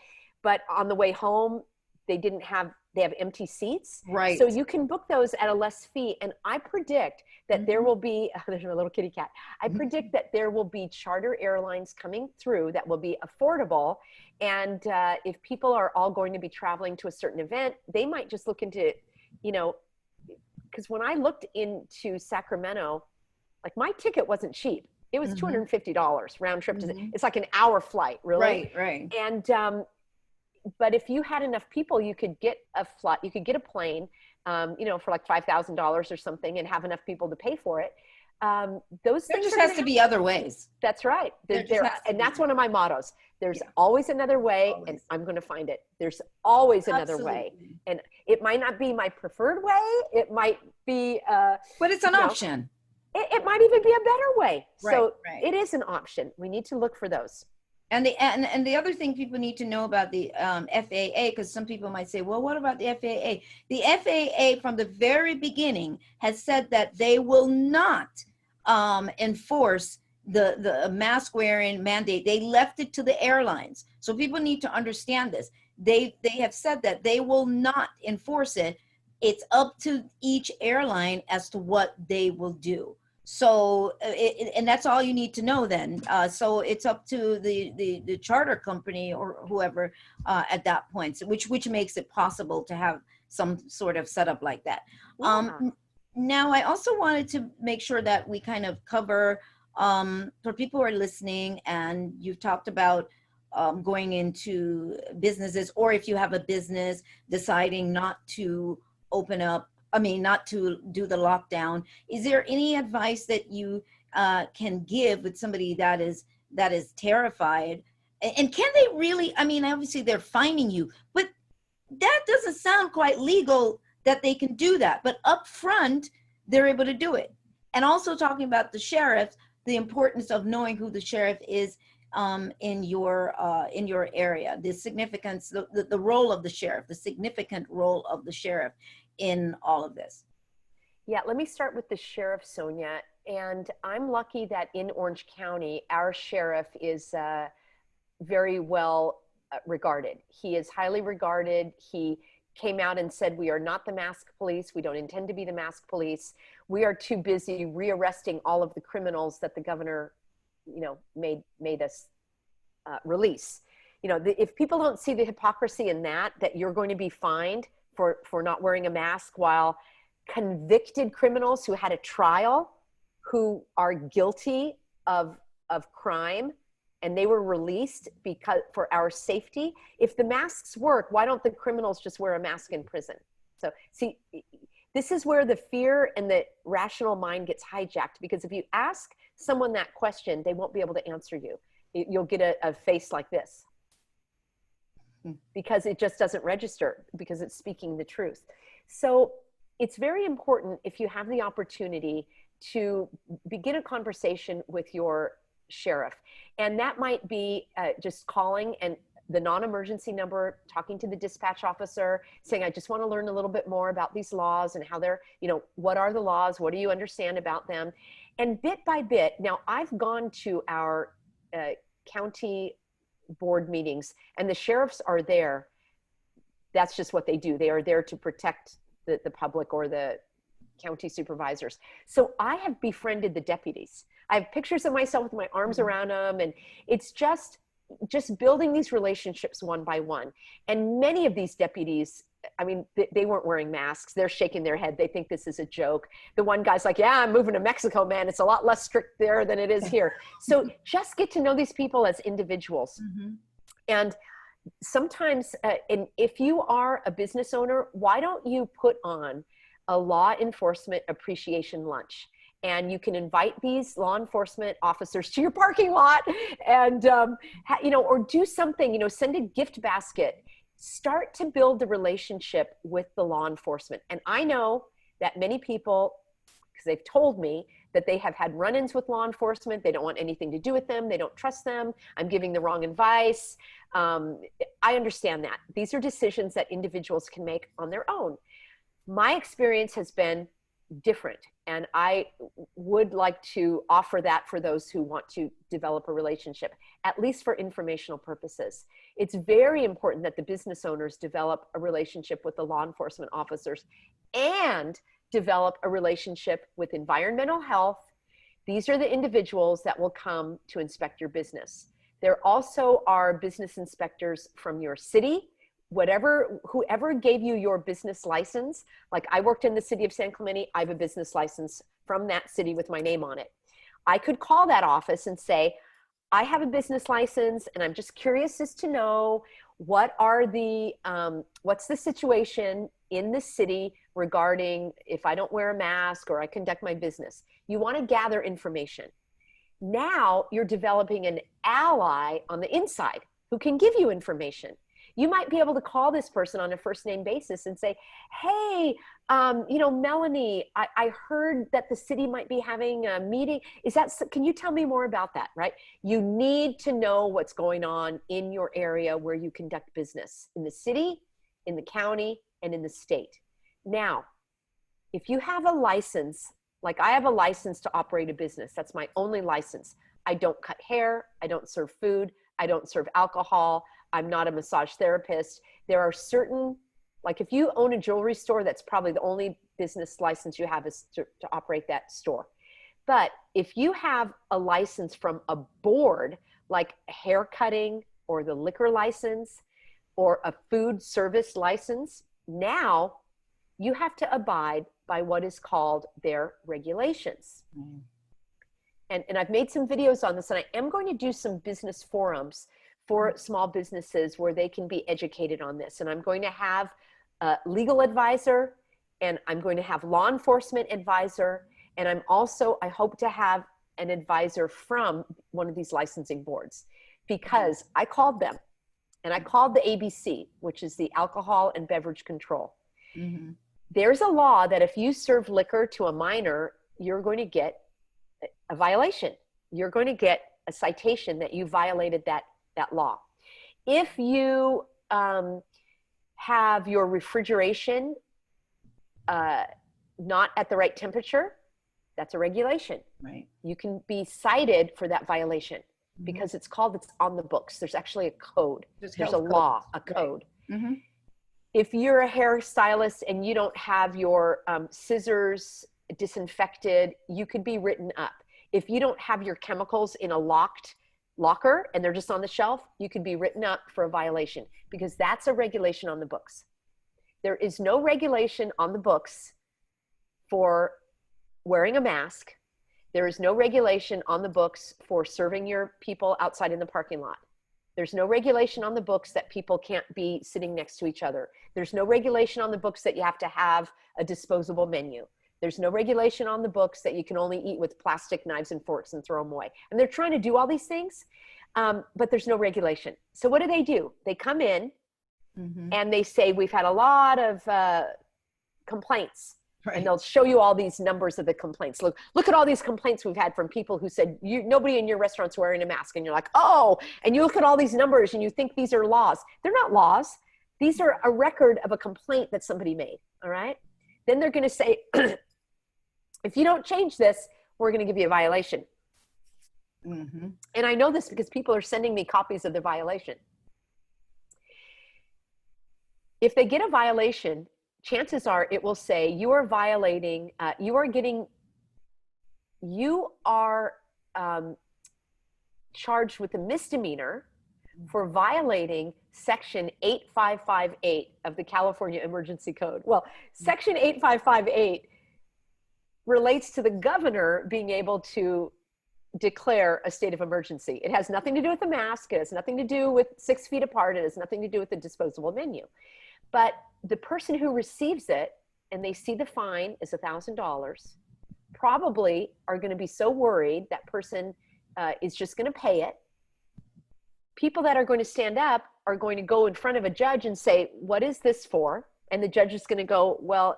but on the way home, they have empty seats. Right. So you can book those at a less fee. And I predict that there will be, there's a little kitty cat. I predict that there will be charter airlines coming through that will be affordable. And if people are all going to be traveling to a certain event, they might just look into, because when I looked into Sacramento, like my ticket wasn't cheap. It was $250 round trip. It's like an hour flight, really. Right. And, but if you had enough people, you could get a flight, you could get a plane, for like $5,000 or something, and have enough people to pay for it. Those There things just are has to be other ways. That's right. And that's one of my mottos. There's always another way, and I'm going to find it. There's always another way, and it might not be my preferred way. It might be, but it's an option. It might even be a better way. So right. It is an option. We need to look for those. And the other thing people need to know about the FAA, because some people might say, well, what about the FAA? The FAA from the very beginning has said that they will not enforce the mask wearing mandate. They left it to the airlines. So people need to understand this. They have said that they will not enforce it. It's up to each airline as to what they will do. So, and that's all you need to know then. So it's up to the charter company or whoever at that point, which makes it possible to have some sort of setup like that. Now, I also wanted to make sure that we kind of cover, for people who are listening, and you've talked about going into businesses, or if you have a business deciding not to open up, not to do the lockdown. Is there any advice that you can give with somebody that is terrified? And can they really, obviously they're finding you, but that doesn't sound quite legal that they can do that, but up front, they're able to do it. And also talking about the sheriff, the importance of knowing who the sheriff is in your area, the significance, the role of the sheriff, the significant role of the sheriff in all of this. Yeah, let me start with the sheriff, Sonia. And I'm lucky that in Orange County, our sheriff is very well regarded. He is highly regarded. He came out and said, we are not the mask police. We don't intend to be the mask police. We are too busy rearresting all of the criminals that the governor, you know, made us release. You know, if people don't see the hypocrisy in that you're going to be fined for not wearing a mask, while convicted criminals who had a trial, who are guilty of crime, and they were released because for our safety. If the masks work, why don't the criminals just wear a mask in prison? So see, this is where the fear and the rational mind gets hijacked, because if you ask someone that question, they won't be able to answer you. You'll get a face like this, because it just doesn't register, because it's speaking the truth. So it's very important, if you have the opportunity, to begin a conversation with your sheriff. And that might be just calling and the non-emergency number, talking to the dispatch officer, saying, I just want to learn a little bit more about these laws and how they're, you know, what are the laws? What do you understand about them? And bit by bit, now I've gone to our county board meetings, and the sheriffs are there. That's just what they do. They are there to protect the public or the county supervisors. So I have befriended the deputies. I have pictures of myself with my arms around them, and it's just building these relationships one by one. And many of these deputies, I mean, they weren't wearing masks. They're shaking their head. They think this is a joke. The one guy's like, yeah, I'm moving to Mexico, man. It's a lot less strict there than it is here. So just get to know these people as individuals. And sometimes, and if you are a business owner, why don't you put on a law enforcement appreciation lunch? And you can invite these law enforcement officers to your parking lot, and you know, or do something, you know, send a gift basket. Start to build the relationship with the law enforcement. And I know that many people, because they've told me that they have had run-ins with law enforcement, they don't want anything to do with them, they don't trust them, I'm giving the wrong advice. I understand that. These are decisions that individuals can make on their own. My experience has been different, and I would like to offer that for those who want to develop a relationship, at least for informational purposes. It's very important that the business owners develop a relationship with the law enforcement officers and develop a relationship with environmental health. These are the individuals that will come to inspect your business. There also are business inspectors from your city. Whoever gave you your business license, like I worked in the city of San Clemente, I have a business license from that city with my name on it. I could call that office and say, I have a business license and I'm just curious as to know what's the situation in the city regarding if I don't wear a mask or I conduct my business. You want to gather information. Now you're developing an ally on the inside who can give you information. You might be able to call this person on a first name basis and say, hey, you know, Melanie, I heard that the city might be having a meeting. Can you tell me more about that, right? You need to know what's going on in your area where you conduct business, in the city, in the county, and in the state. Now, if you have a license, like I have a license to operate a business, that's my only license. I don't cut hair, I don't serve food, I don't serve alcohol, I'm not a massage therapist. There are certain, like if you own a jewelry store, that's probably the only business license you have is to operate that store. But if you have a license from a board, like hair cutting or the liquor license or a food service license, now you have to abide by what is called their regulations. And I've made some videos on this, and I am going to do some business forums for small businesses where they can be educated on this. And I'm going to have a legal advisor, and I'm going to have law enforcement advisor. And I hope to have an advisor from one of these licensing boards, because I called them and I called the ABC, which is the Alcohol and Beverage Control. Mm-hmm. There's a law that if you serve liquor to a minor, you're going to get a violation. You're going to get a citation that you violated that law. If you have your refrigeration not at the right temperature, that's a regulation. Right. You can be cited for that violation because it's on the books. There's actually a code. There's a law, a code. Right. Mm-hmm. If you're a hairstylist and you don't have your scissors disinfected, you could be written up. If you don't have your chemicals in a locked locker and they're just on the shelf, you could be written up for a violation because that's a regulation on the books. There is no regulation on the books for wearing a mask. There is no regulation on the books for serving your people outside in the parking lot. There's no regulation on the books that people can't be sitting next to each other. There's no regulation on the books that you have to have a disposable menu. There's no regulation on the books that you can only eat with plastic knives and forks and throw them away. And they're trying to do all these things, but there's no regulation. So what do? They come in and they say, we've had a lot of complaints. Right. And they'll show you all these numbers of the complaints. Look at all these complaints we've had from people who said, nobody in your restaurant's wearing a mask. And you're like, oh, and you look at all these numbers and you think these are laws. They're not laws. These are a record of a complaint that somebody made, all right? Then they're gonna say, if you don't change this, we're gonna give you a violation. Mm-hmm. And I know this because people are sending me copies of the violation. If they get a violation, chances are it will say you are violating, you are charged with a misdemeanor for violating Section 8558 of the California Emergency Code. Well, Section 8558 relates to the governor being able to declare a state of emergency. It has nothing to do with the mask. It has nothing to do with 6 feet apart. It has nothing to do with the disposable menu. But the person who receives it and they see the fine is $1,000 probably are going to be so worried that person is just going to pay it. People that are going to stand up are going to go in front of a judge and say, what is this for? And the judge is going to go, well,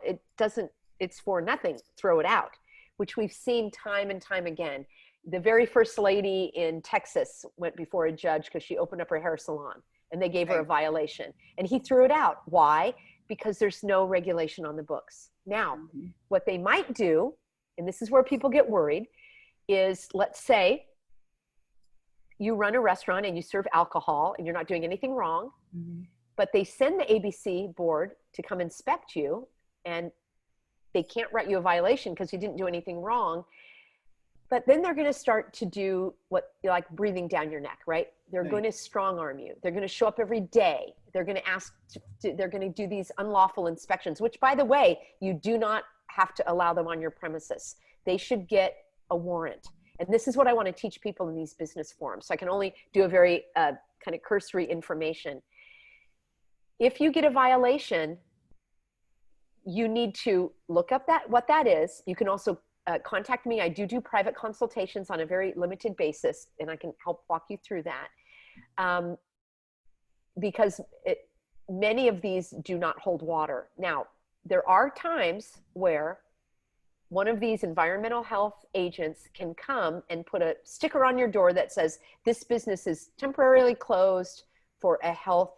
it's for nothing, throw it out, which we've seen time and time again. The very first lady in Texas went before a judge because she opened up her hair salon and they gave her a violation and he threw it out. Why? Because there's no regulation on the books. Now, what they might do, and this is where people get worried, is let's say you run a restaurant and you serve alcohol and you're not doing anything wrong, but they send the ABC board to come inspect you and they can't write you a violation because you didn't do anything wrong. But then they're going to start to do what, like breathing down your neck, right? They're going to strong arm you. They're going to show up every day. They're going to ask, they're going to do these unlawful inspections, which by the way, you do not have to allow them on your premises. They should get a warrant. And this is what I want to teach people in these business forums. So I can only do a very kind of cursory information. If you get a violation, you need to look up what that is. You can also contact me. I do private consultations on a very limited basis, and I can help walk you through that. Because many of these do not hold water. Now, there are times where one of these environmental health agents can come and put a sticker on your door that says, this business is temporarily closed for a health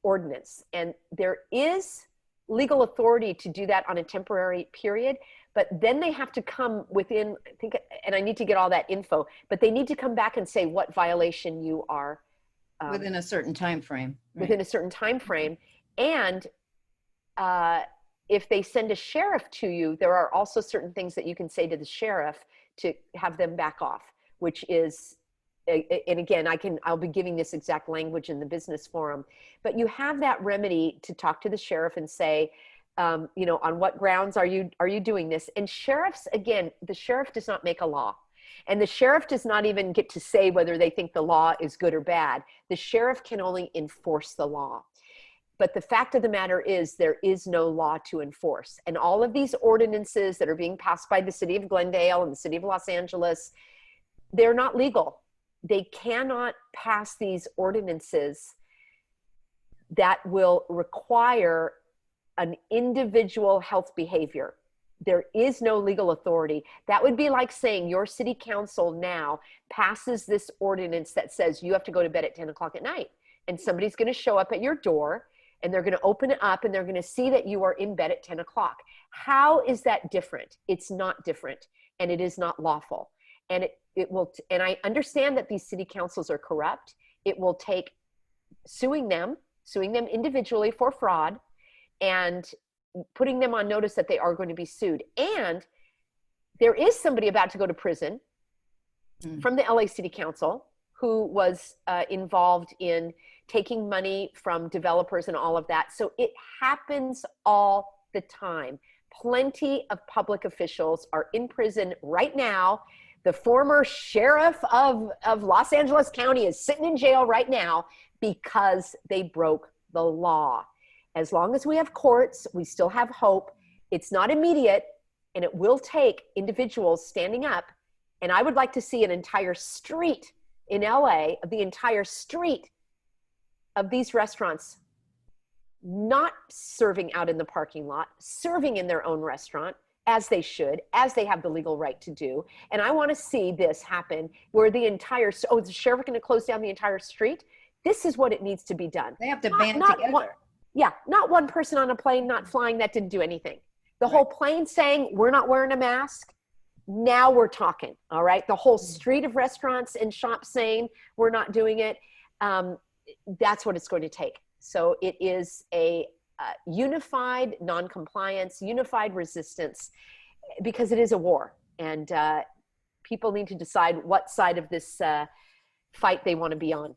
ordinance. And there is legal authority to do that on a temporary period, but then they have to come within, I think, and I need to get all that info, but they need to come back and say what violation you are. Within a certain time frame. Right. Within a certain time frame. And if they send a sheriff to you, there are also certain things that you can say to the sheriff to have them back off, which is, and again, I'll be giving this exact language in the business forum, but you have that remedy to talk to the sheriff and say, on what grounds are you doing this? And sheriffs, again, the sheriff does not make a law. And the sheriff does not even get to say whether they think the law is good or bad. The sheriff can only enforce the law. But the fact of the matter is there is no law to enforce. And all of these ordinances that are being passed by the city of Glendale and the city of Los Angeles, they're not legal. they cannot pass these ordinances that will require an individual health behavior. There is no legal authority. That would be like saying your city council now passes this ordinance that says you have to go to bed at 10 o'clock at night. And somebody's going to show up at your door and they're going to open it up and they're going to see that you are in bed at 10 o'clock. How is that different? It's not different, and it is not lawful. And it will, and I understand that these city councils are corrupt. It will take suing them individually for fraud, and putting them on notice that they are going to be sued. And there is somebody about to go to prison from the LA City Council who was involved in taking money from developers and all of that. So it happens all the time. Plenty of public officials are in prison right now. The former sheriff of Los Angeles County is sitting in jail right now because they broke the law. As long as we have courts, we still have hope. It's not immediate, and it will take individuals standing up. And I would like to see an entire street in LA, the entire street of these restaurants, not serving out in the parking lot, serving in their own restaurant, as they should, as they have the legal right to do. And I want to see this happen where the entire, oh, is the sheriff going to close down the entire street? This is what it needs to be done. They have to band together. Yeah, not one person on a plane not flying, that didn't do anything. The whole plane saying, we're not wearing a mask, now we're talking, all right? The whole street of restaurants and shops saying, we're not doing it. That's what it's going to take. So it is a unified non-compliance, unified resistance, because it is a war. And people need to decide what side of this fight they want to be on.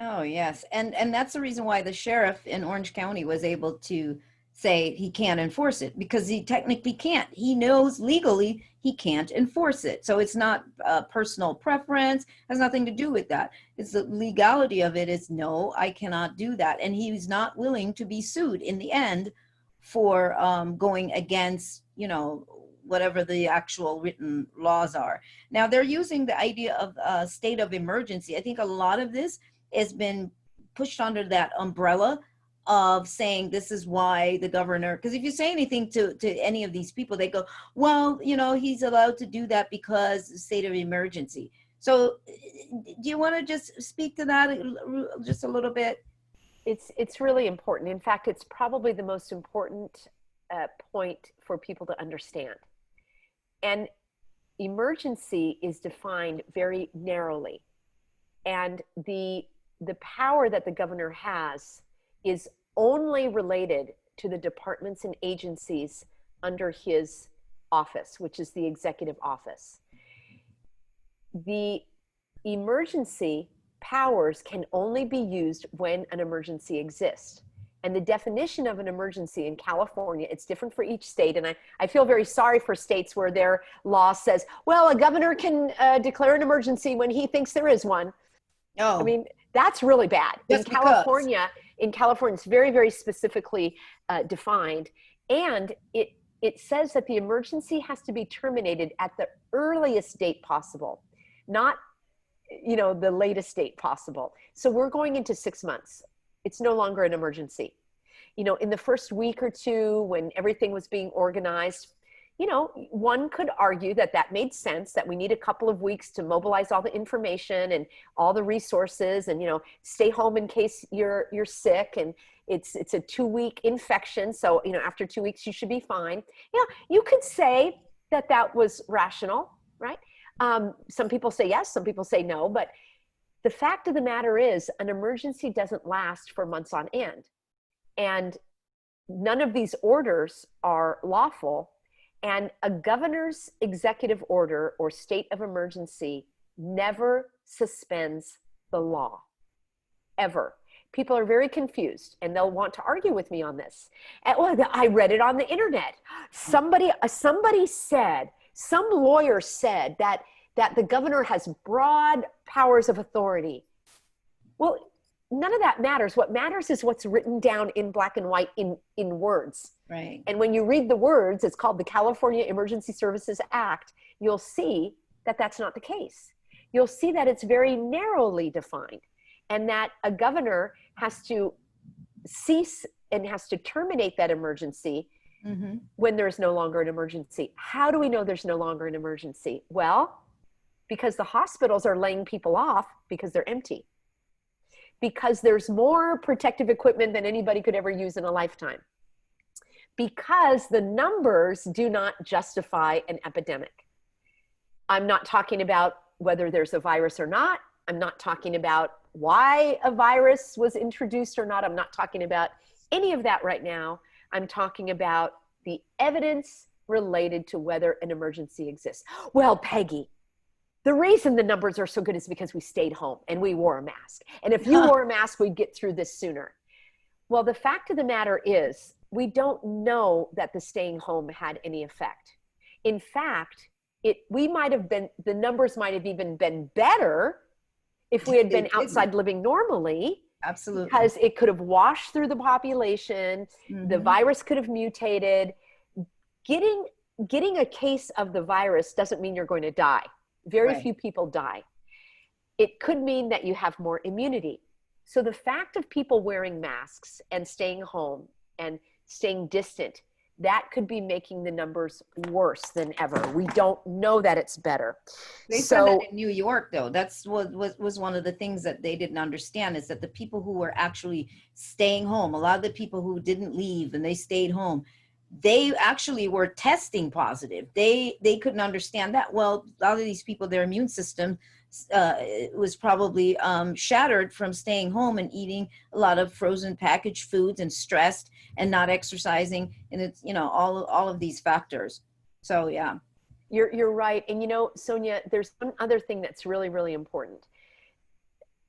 Oh, yes. And that's the reason why the sheriff in Orange County was able to say he can't enforce it, because he technically can't. He knows legally he can't enforce it. So it's not personal preference, has nothing to do with that. It's the legality of it is, no, I cannot do that. And he's not willing to be sued in the end for going against, you know, whatever the actual written laws are. Now they're using the idea of state of emergency. I think a lot of this has been pushed under that umbrella of saying this is why the governor, because if you say anything to any of these people, they go, well, you know, he's allowed to do that because state of emergency. So do you want to just speak to that just a little bit? It's really important. In fact, it's probably the most important point for people to understand. And emergency is defined very narrowly. And the power that the governor has is only related to the departments and agencies under his office, which is the executive office. The emergency powers can only be used when an emergency exists. And the definition of an emergency in California, it's different for each state. And I feel very sorry for states where their law says, well, a governor can declare an emergency when he thinks there is one. Oh, I mean, that's really bad. In California, it's very, very specifically defined. And it says that the emergency has to be terminated at the earliest date possible, not, you know, the latest date possible. So we're going into 6 months. It's no longer an emergency. You know, in the first week or two, when everything was being organized, you know, one could argue that that made sense, that we need a couple of weeks to mobilize all the information and all the resources and, you know, stay home in case you're sick, and it's a 2-week infection. So, you know, after 2 weeks, you should be fine. You know, you could say that that was rational, right? Some people say yes, some people say no, but the fact of the matter is an emergency doesn't last for months on end. And none of these orders are lawful. And a governor's executive order or state of emergency never suspends the law, ever. People are very confused, and they'll want to argue with me on this. And, well, I read it on the internet. Somebody said, some lawyer said that the governor has broad powers of authority. Well, none of that matters. What matters is what's written down in black and white in words. right. And when you read the words, it's called the California Emergency Services Act, you'll see that that's not the case. you'll see that it's very narrowly defined, and that a governor has to cease and has to terminate that emergency when there's no longer an emergency. How do we know there's no longer an emergency? Well, because the hospitals are laying people off because they're empty. Because there's more protective equipment than anybody could ever use in a lifetime. Because the numbers do not justify an epidemic. I'm not talking about whether there's a virus or not. I'm not talking about why a virus was introduced or not. I'm not talking about any of that right now. I'm talking about the evidence related to whether an emergency exists. Well, Peggy, the reason the numbers are so good is because we stayed home and we wore a mask. And if you wore a mask, we'd get through this sooner. Well, the fact of the matter is, we don't know that the staying home had any effect. In fact, the numbers might have even been better if we had been outside living normally. Absolutely. Because it could have washed through the population. The virus could have mutated. Getting a case of the virus doesn't mean you're going to die. Very few people die. It could mean that you have more immunity. So the fact of people wearing masks and staying home and staying distant, that could be making the numbers worse than ever. We don't know that it's better. They said that in New York, though. That's what was one of the things that they didn't understand, is that the people who were actually staying home, a lot of the people who didn't leave and they stayed home, they actually were testing positive. They couldn't understand that. Well, a lot of these people, their immune system was probably shattered from staying home and eating a lot of frozen packaged foods and stressed and not exercising, and it's, you know, all of these factors. So yeah, you're right. And you know, Sonia, there's one other thing that's really, really important.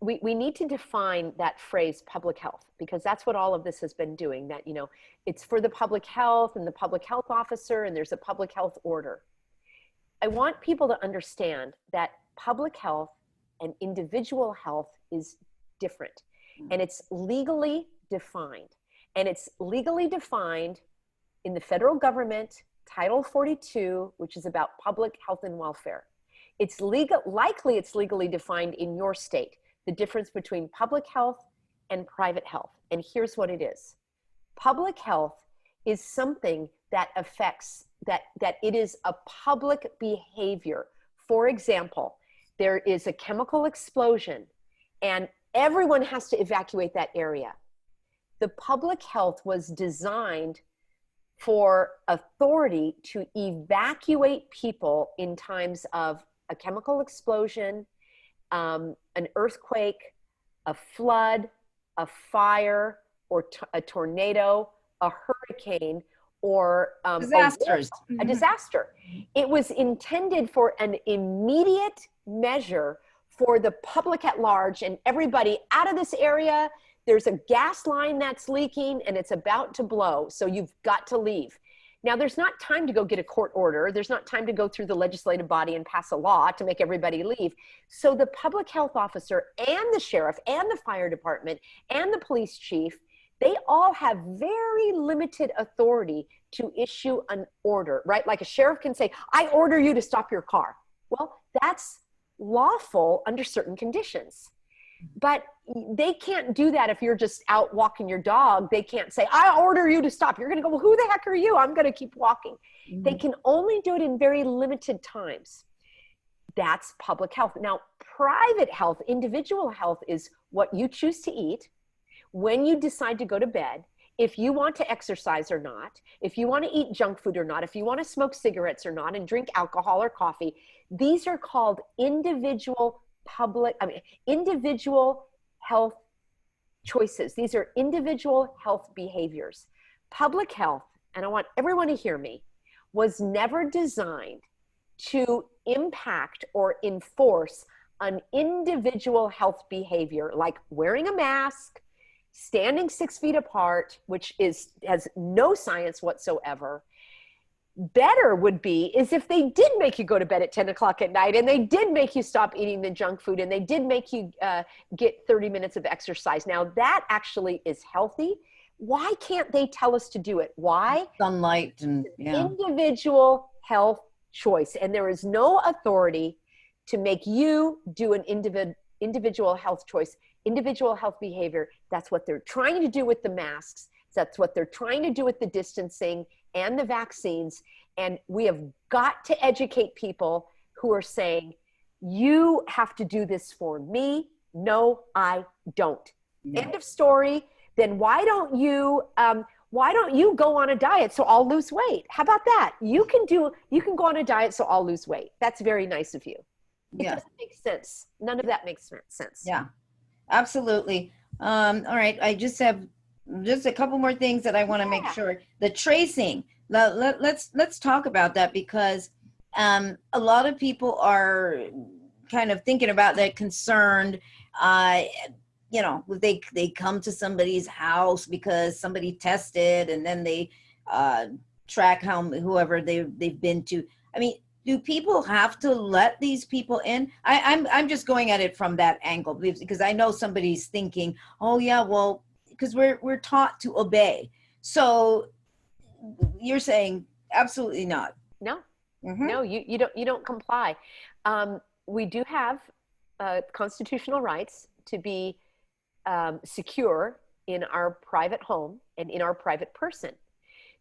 We need to define that phrase public health, because that's what all of this has been doing, that, you know, it's for the public health and the public health officer, and there's a public health order. I want people to understand that public health and individual health is different, and it's legally defined. And it's legally defined in the federal government, Title 42, which is about public health and welfare. It's likely it's legally defined in your state, the difference between public health and private health. And here's what it is. Public health is something that affects, that it is a public behavior. For example, there is a chemical explosion and everyone has to evacuate that area. The public health was designed for authority to evacuate people in times of a chemical explosion, an earthquake, a flood, a fire, or a tornado, a hurricane, or disasters. A disaster. It was intended for an immediate measure for the public at large, and everybody out of this area. There's a gas line that's leaking and it's about to blow, so you've got to leave. Now, there's not time to go get a court order. There's not time to go through the legislative body and pass a law to make everybody leave. So the public health officer and the sheriff and the fire department and the police chief, they all have very limited authority to issue an order, right? Like a sheriff can say, I order you to stop your car. Well, that's lawful under certain conditions. But they can't do that if you're just out walking your dog. They can't say, I order you to stop. You're going to go, well, who the heck are you? I'm going to keep walking. They can only do it in very limited times. That's public health. Now, private health, individual health, is what you choose to eat, when you decide to go to bed, if you want to exercise or not, if you want to eat junk food or not, if you want to smoke cigarettes or not, and drink alcohol or coffee. These are called individual health choices. These are individual health behaviors. Public health, and I want everyone to hear me, was never designed to impact or enforce an individual health behavior like wearing a mask, standing 6 feet apart, which has no science whatsoever. Better would be is if they did make you go to bed at 10 o'clock at night, and they did make you stop eating the junk food, and they did make you get 30 minutes of exercise. Now that actually is healthy. Why can't they tell us to do it? Why? Sunlight and individual health choice. And there is no authority to make you do an individual health choice, individual health behavior. That's what they're trying to do with the masks. That's what they're trying to do with the distancing and the vaccines. And we have got to educate people who are saying, you have to do this for me. No, I don't. No. End of story. Then why don't you go on a diet so I'll lose weight? How about that? You can go on a diet so I'll lose weight. That's very nice of you. It doesn't make sense. None of that makes sense. Yeah, absolutely. All right. I just have a couple more things that I want to make sure. The tracing. Let's talk about that, because a lot of people are kind of thinking about that, concerned. You know, they come to somebody's house because somebody tested, and then they track whoever they've been to. I mean, do people have to let these people in? I'm just going at it from that angle, because I know somebody's thinking, oh yeah, well, because we're taught to obey. So you're saying absolutely not. No, no, you don't comply. We do have constitutional rights to be secure in our private home and in our private person.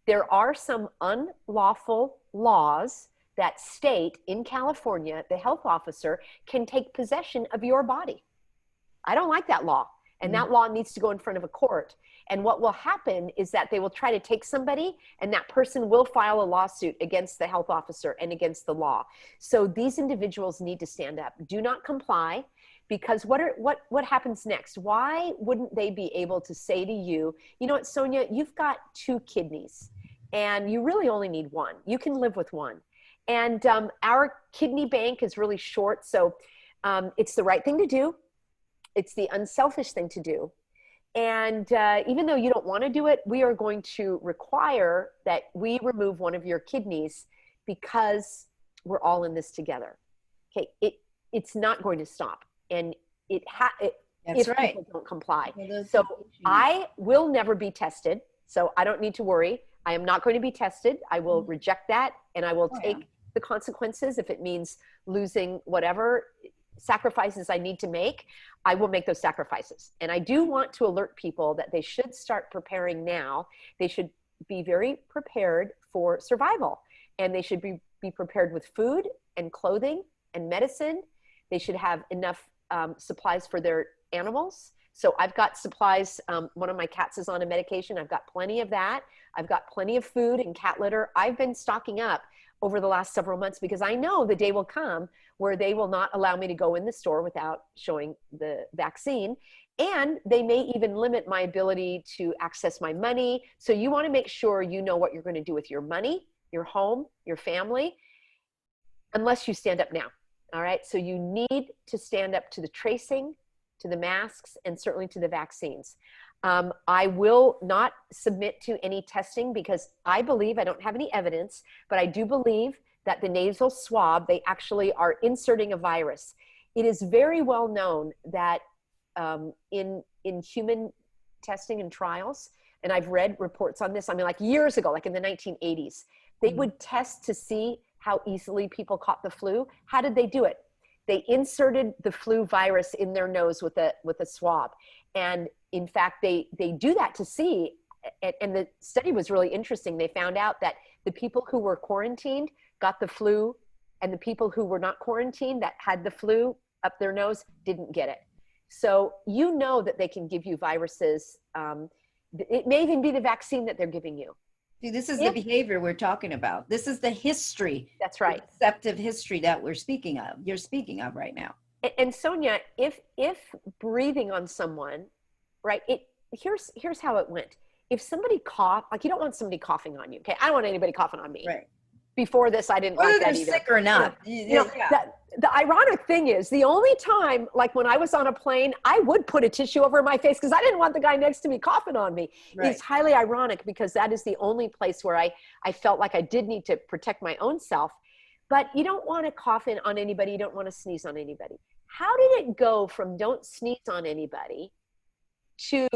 There are some unlawful laws that state in California, the health officer can take possession of your body. I don't like that law. And that law needs to go in front of a court. And what will happen is that they will try to take somebody, and that person will file a lawsuit against the health officer and against the law. So these individuals need to stand up. Do not comply, because what happens next? Why wouldn't they be able to say to you, you know what, Sonia, you've got 2 kidneys and you really only need 1. You can live with 1. And our kidney bank is really short. So it's the right thing to do. It's the unselfish thing to do. And even though you don't want to do it, we are going to require that we remove one of your kidneys, because we're all in this together. Okay, it's not going to stop. And if right. People don't comply. So I will never be tested. So I don't need to worry. I am not going to be tested. I will reject that, and I will take the consequences. If it means losing whatever sacrifices I need to make, I will make those sacrifices. And I do want to alert people that they should start preparing now. They should be very prepared for survival, and they should be prepared with food and clothing and medicine. They should have enough supplies for their animals. So I've got supplies. One of my cats is on a medication. I've got plenty of that. I've got plenty of food and cat litter. I've been stocking up over the last several months, because I know the day will come where they will not allow me to go in the store without showing the vaccine. And they may even limit my ability to access my money. So you want to make sure you know what you're going to do with your money, your home, your family, unless you stand up now. All right. So you need to stand up to the tracing, to the masks, and certainly to the vaccines. I will not submit to any testing, because I believe, I don't have any evidence, but I do believe that the nasal swab, they actually are inserting a virus. It is very well known that in human testing and trials, and I've read reports on this, I mean, like years ago, like in the 1980s, they would test to see how easily people caught the flu. How did they do it? They inserted the flu virus in their nose with a swab. And in fact, they do that to see, and the study was really interesting. They found out that the people who were quarantined got the flu, and the people who were not quarantined that had the flu up their nose didn't get it. So you know that they can give you viruses. It may even be the vaccine that they're giving you. See, this is the behavior we're talking about. This is the history. That's right. Receptive history that we're speaking of. You're speaking of right now. And Sonia, if breathing on someone, right? Here's how it went. If somebody coughed, like, you don't want somebody coughing on you. Okay, I don't want anybody coughing on me. Right. Before this, I didn't like that either. Whether they're sick or not. The ironic thing is, the only time, like when I was on a plane, I would put a tissue over my face because I didn't want the guy next to me coughing on me. Right. It's highly ironic, because that is the only place where I felt like I did need to protect my own self. But you don't want to cough in on anybody. You don't want to sneeze on anybody. How did it go from don't sneeze on anybody to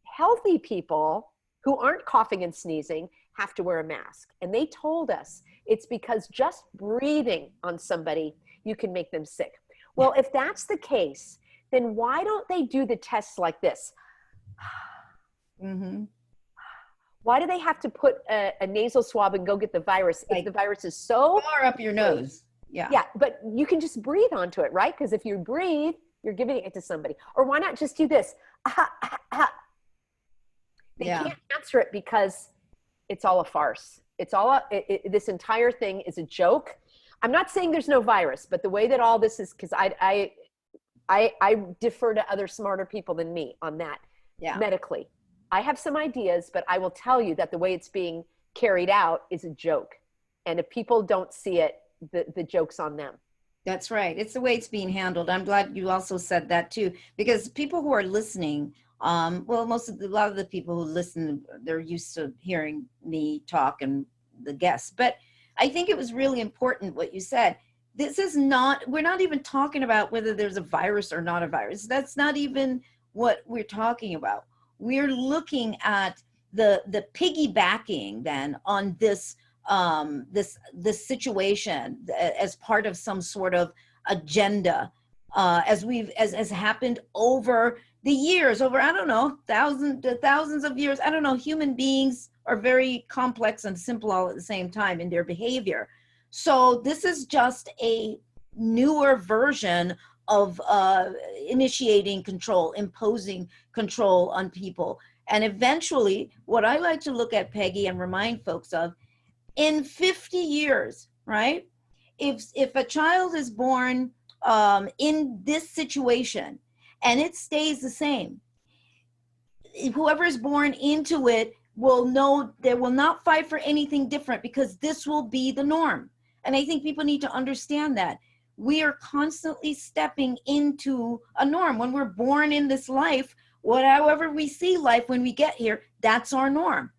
healthy people who aren't coughing and sneezing have to wear a mask? And they told us it's because just breathing on somebody you can make them sick. Well, if that's the case, then why don't they do the tests like this? Mm-hmm. Why do they have to put a nasal swab and go get the virus if the virus is so far up your nose? Yeah, but you can just breathe onto it, right? Because if you breathe, you're giving it to somebody. Or why not just do this? They can't answer it because it's all a farce. It's all this entire thing is a joke. I'm not saying there's no virus, but the way that all this is, because I defer to other smarter people than me on that. Medically, I have some ideas, but I will tell you that the way it's being carried out is a joke. And if people don't see it, the joke's on them. That's right. It's the way it's being handled. I'm glad you also said that too, because people who are listening, well, a lot of the people who listen, they're used to hearing me talk and the guests, but I think it was really important what you said. This is not, we're not even talking about whether there's a virus or not a virus. That's not even what we're talking about. We're looking at the piggybacking then on this this situation as part of some sort of agenda, as happened over the years, over, I don't know, thousands of years. I don't know, human beings are very complex and simple all at the same time in their behavior. So this is just a newer version of initiating control, imposing control on people. And eventually, what I like to look at, Peggy, and remind folks of, in 50 years, right? If a child is born in this situation and it stays the same, whoever is born into it will know they will not fight for anything different, because this will be the norm. And I think people need to understand that we are constantly stepping into a norm. When we're born in this life, however we see life when we get here, that's our norm.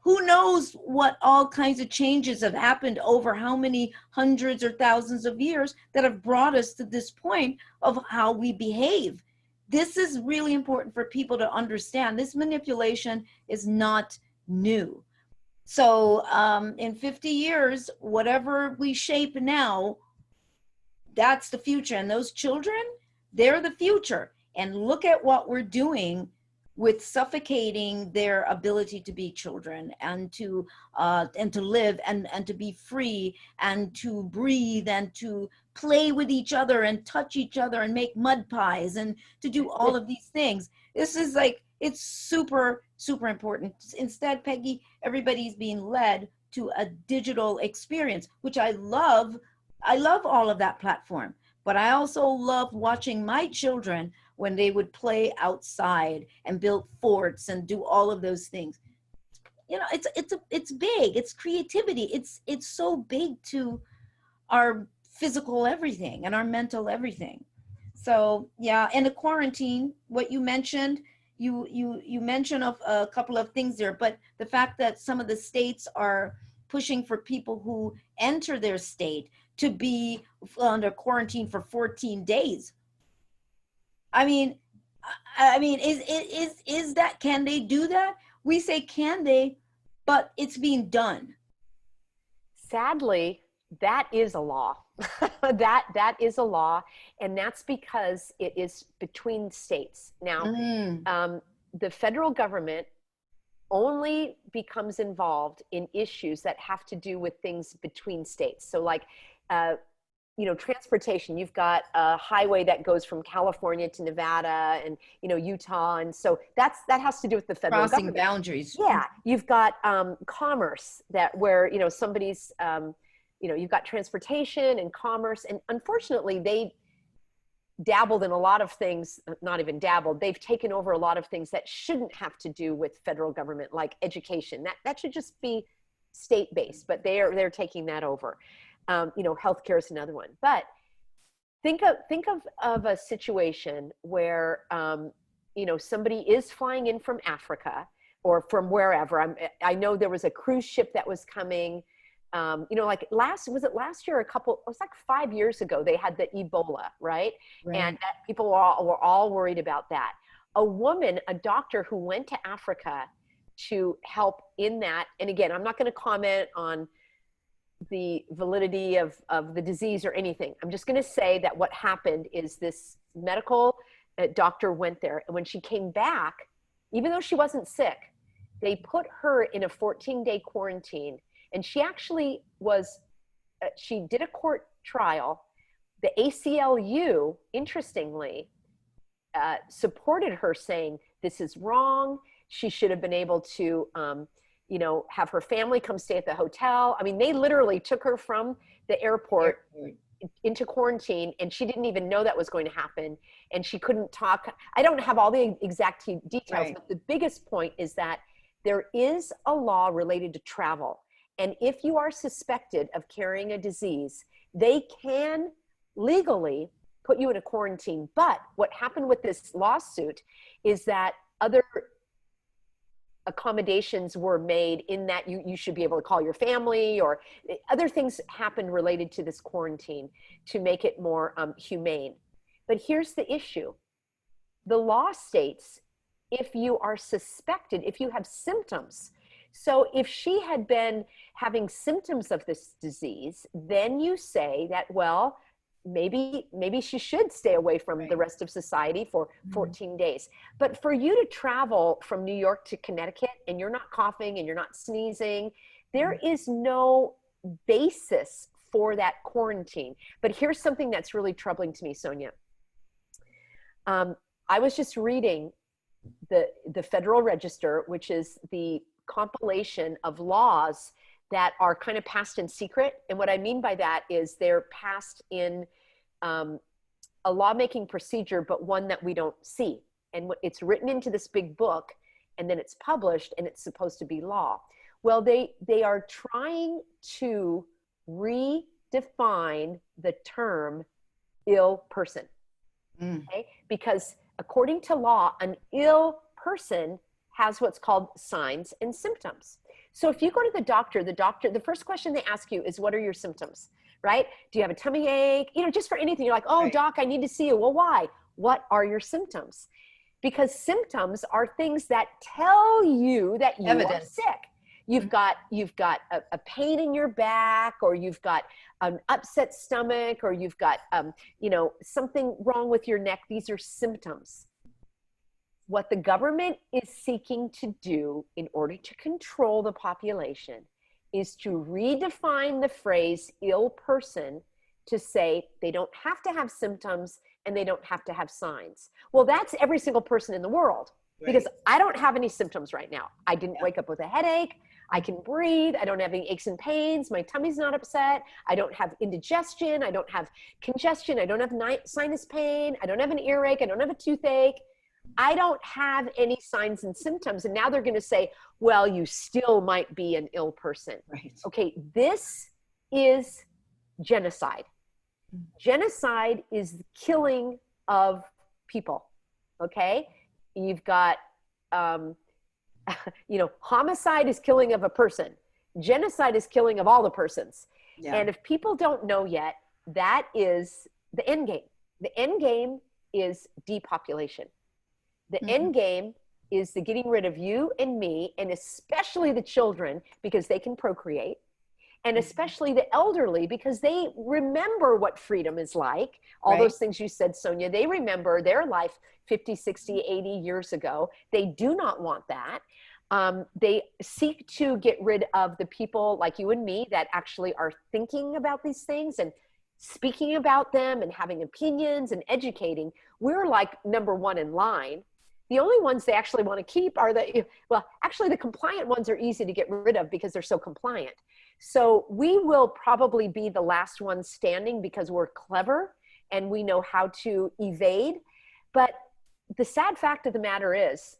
Who knows what all kinds of changes have happened over how many hundreds or thousands of years that have brought us to this point of how we behave. This is really important for people to understand. This manipulation is not new. So in 50 years, whatever we shape now, that's the future. And those children, they're the future. And look at what we're doing with suffocating their ability to be children and to live and to be free and to breathe and to play with each other and touch each other and make mud pies and to do all of these things. This is like, it's super, super important. Instead, Peggy, everybody's being led to a digital experience, which I love. I love all of that platform, but I also love watching my children when they would play outside and build forts and do all of those things. You know, it's big. It's creativity. It's so big to our physical everything and our mental everything. So yeah, and the quarantine, what you mentioned, you mentioned of a couple of things there, but the fact that some of the states are pushing for people who enter their state to be under quarantine for 14 days. I mean, is that, can they do that? We say, can they, but it's being done. Sadly, that is a law. that is a law, and that's because it is between states. Now, the federal government only becomes involved in issues that have to do with things between states. So like, transportation, you've got a highway that goes from California to Nevada and, Utah. And so that has to do with the federal crossing government. Boundaries. Yeah. You've got commerce where, somebody's, you've got transportation and commerce. And unfortunately, they dabbled in a lot of things, not even dabbled, they've taken over a lot of things that shouldn't have to do with federal government, like education. That should just be state-based, but they're taking that over. Healthcare is another one. But think of a situation where somebody is flying in from Africa or from wherever. I know there was a cruise ship that was coming. Like last year? It was like 5 years ago. They had the Ebola, right? And people were all worried about that. A doctor who went to Africa to help in that. And again, I'm not going to comment on the validity of the disease or anything. I'm just going to say that what happened is this medical doctor went there, and when she came back, even though she wasn't sick, they put her in a 14-day quarantine. And she actually was, she did a court trial. The ACLU, interestingly, supported her, saying this is wrong. She should have been able to, you know, have her family come stay at the hotel. I mean, they literally took her from the airport into quarantine, and she didn't even know that was going to happen. And she couldn't talk. I don't have all the exact details, but the biggest point is that there is a law related to travel. And if you are suspected of carrying a disease, they can legally put you in a quarantine. But what happened with this lawsuit is that other accommodations were made, in that you should be able to call your family, or other things happened related to this quarantine to make it more humane. But here's the issue. The law states if you are suspected, if you have symptoms. So if she had been having symptoms of this disease, then you say that, well, maybe she should stay away from the rest of society for 14 days. But for you to travel from New York to Connecticut and you're not coughing and you're not sneezing, there is no basis for that quarantine. But here's something that's really troubling to me, Sonia. I was just reading the Federal Register, which is the compilation of laws that are kind of passed in secret. And what I mean by that is they're passed in a lawmaking procedure, but one that we don't see. And it's written into this big book, and then it's published, and it's supposed to be law. Well, they are trying to redefine the term ill person, okay? Because according to law, an ill person has what's called signs and symptoms. So if you go to the doctor, the first question they ask you is, what are your symptoms, right? Do you have a tummy ache? You know, just for anything. You're like, oh, doc, I need to see you. Well, why? What are your symptoms? Because symptoms are things that tell you that you are sick. You've got a pain in your back, or you've got an upset stomach, or you've got, you know, something wrong with your neck. These are symptoms. What the government is seeking to do in order to control the population is to redefine the phrase ill person to say they don't have to have symptoms and they don't have to have signs. Well, that's every single person in the world, because I don't have any symptoms right now. I didn't wake up with a headache. I can breathe. I don't have any aches and pains. My tummy's not upset. I don't have indigestion. I don't have congestion. I don't have sinus pain. I don't have an earache. I don't have a toothache. I don't have any signs and symptoms. And now they're going to say, well, you still might be an ill person. Okay, this is genocide. Genocide is the killing of people. Okay, you've got, you know, homicide is killing of a person. Genocide is killing of all the persons. And if people don't know yet, that is the end game. The end game is depopulation. The end game is the getting rid of you and me, and especially the children, because they can procreate, and especially the elderly, because they remember what freedom is like. All those things you said, Sonia, they remember their life 50, 60, 80 years ago. They do not want that. They seek to get rid of the people like you and me that actually are thinking about these things and speaking about them and having opinions and educating. We're like number one in line. The only ones they actually want to keep are actually the compliant ones are easy to get rid of because they're so compliant. So we will probably be the last ones standing because we're clever and we know how to evade. But the sad fact of the matter is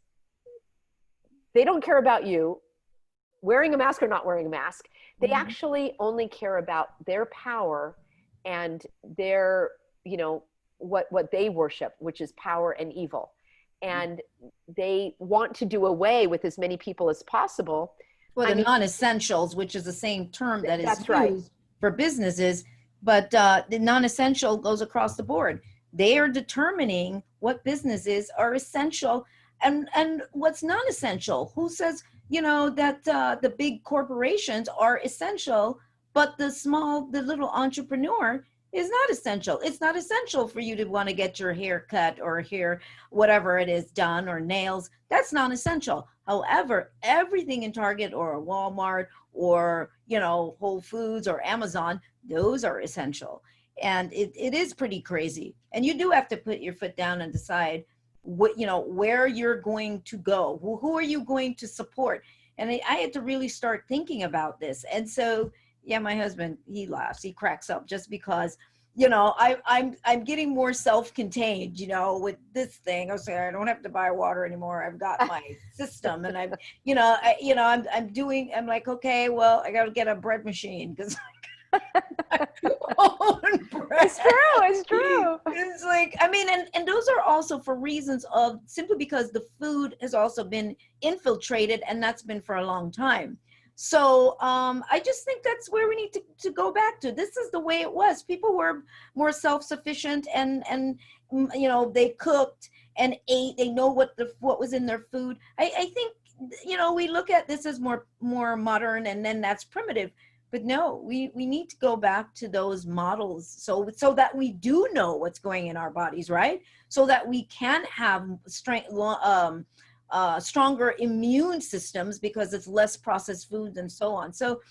they don't care about you wearing a mask or not wearing a mask. They actually only care about their power and their, you know, what they worship, which is power and evil. And they want to do away with as many people as possible. Well, the non-essentials, which is the same term that is used for businesses, but the non-essential goes across the board. They are determining what businesses are essential and what's non-essential. Who says, you know, that the big corporations are essential, But the little entrepreneur is not essential. It's not essential for you to want to get your hair cut or hair, whatever it is, done, or nails. That's not essential. However, everything in Target or Walmart or, Whole Foods or Amazon, those are essential. And it is pretty crazy. And you do have to put your foot down and decide where you're going to go. Who are you going to support? And I had to really start thinking about this. And so, yeah, my husband, he laughs, he cracks up just because, I'm getting more self-contained, with this thing. I was saying, I don't have to buy water anymore. I've got my system, and I'm like, okay, well, I got to get a bread machine because It's true. It's true. It's like, I mean, and those are also for reasons of simply because the food has also been infiltrated, and that's been for a long time. So I just think that's where we need to go back to. This is the way it was. People were more self-sufficient, and they cooked and ate. They know what was in their food. I think we look at this as more modern, and then that's primitive. But no, we need to go back to those models so that we do know what's going in our bodies, right? So that we can have stronger immune systems because it's less processed foods and so on. So,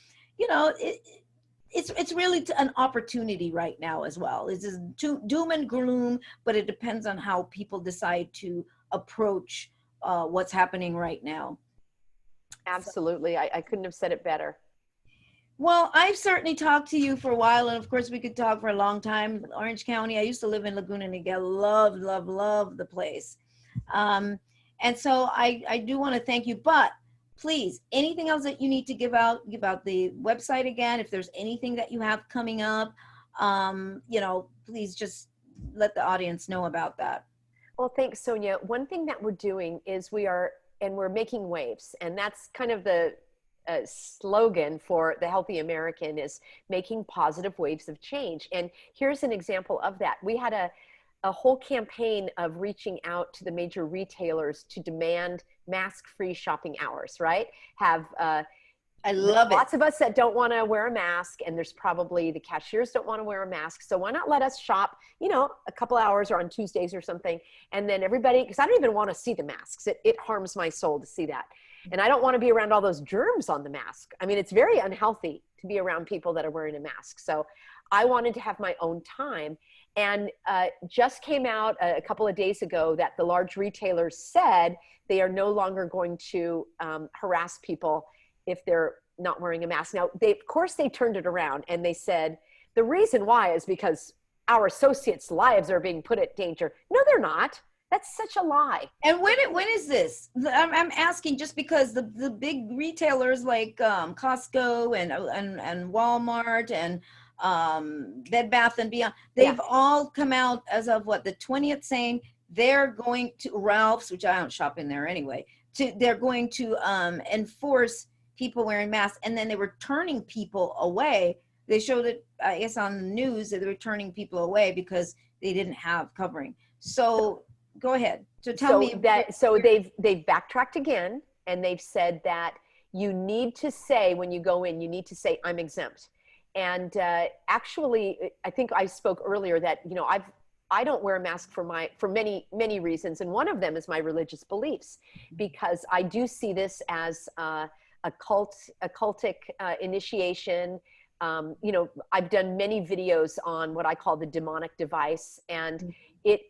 it's really an opportunity right now as well. It's just doom and gloom, but it depends on how people decide to approach what's happening right now. Absolutely. I couldn't have said it better. Well, I've certainly talked to you for a while, and of course we could talk for a long time. Orange County, I used to live in Laguna Niguel, love the place. And so I do want to thank you, but please, anything else that you need to give out the website again, if there's anything that you have coming up, please just let the audience know about that. Well, thanks, Sonia. One thing that we're doing is we're making waves, and that's kind of the slogan for the Healthy American is making positive waves of change. And here's an example of that. We had a whole campaign of reaching out to the major retailers to demand mask-free shopping hours, right? I love lots of us that don't want to wear a mask, and there's probably the cashiers don't want to wear a mask. So why not let us shop, a couple hours or on Tuesdays or something. And then everybody, because I don't even want to see the masks. It harms my soul to see that. And I don't want to be around all those germs on the mask. I mean, it's very unhealthy to be around people that are wearing a mask. So I wanted to have my own time. And just came out a couple of days ago that the large retailers said they are no longer going to harass people if they're not wearing a mask. Now, of course, they turned it around and they said, the reason why is because our associates' lives are being put at danger. No, they're not. That's such a lie. And when is this? I'm asking just because the big retailers like Costco and Walmart and Bed Bath and Beyond, they've all come out as of the 20th saying they're going to Ralph's, which I don't shop in there anyway, they're going to enforce people wearing masks, and then they were turning people away. They showed it, I guess, on the news that they were turning people away because they didn't have covering. So go ahead. So tell me that. So they've backtracked again, and they've said that you need to say when you go in, you need to say I'm exempt. And actually, I think I spoke earlier that I don't wear a mask for many reasons, and one of them is my religious beliefs, because I do see this as a cultic initiation. I've done many videos on what I call the demonic device, and it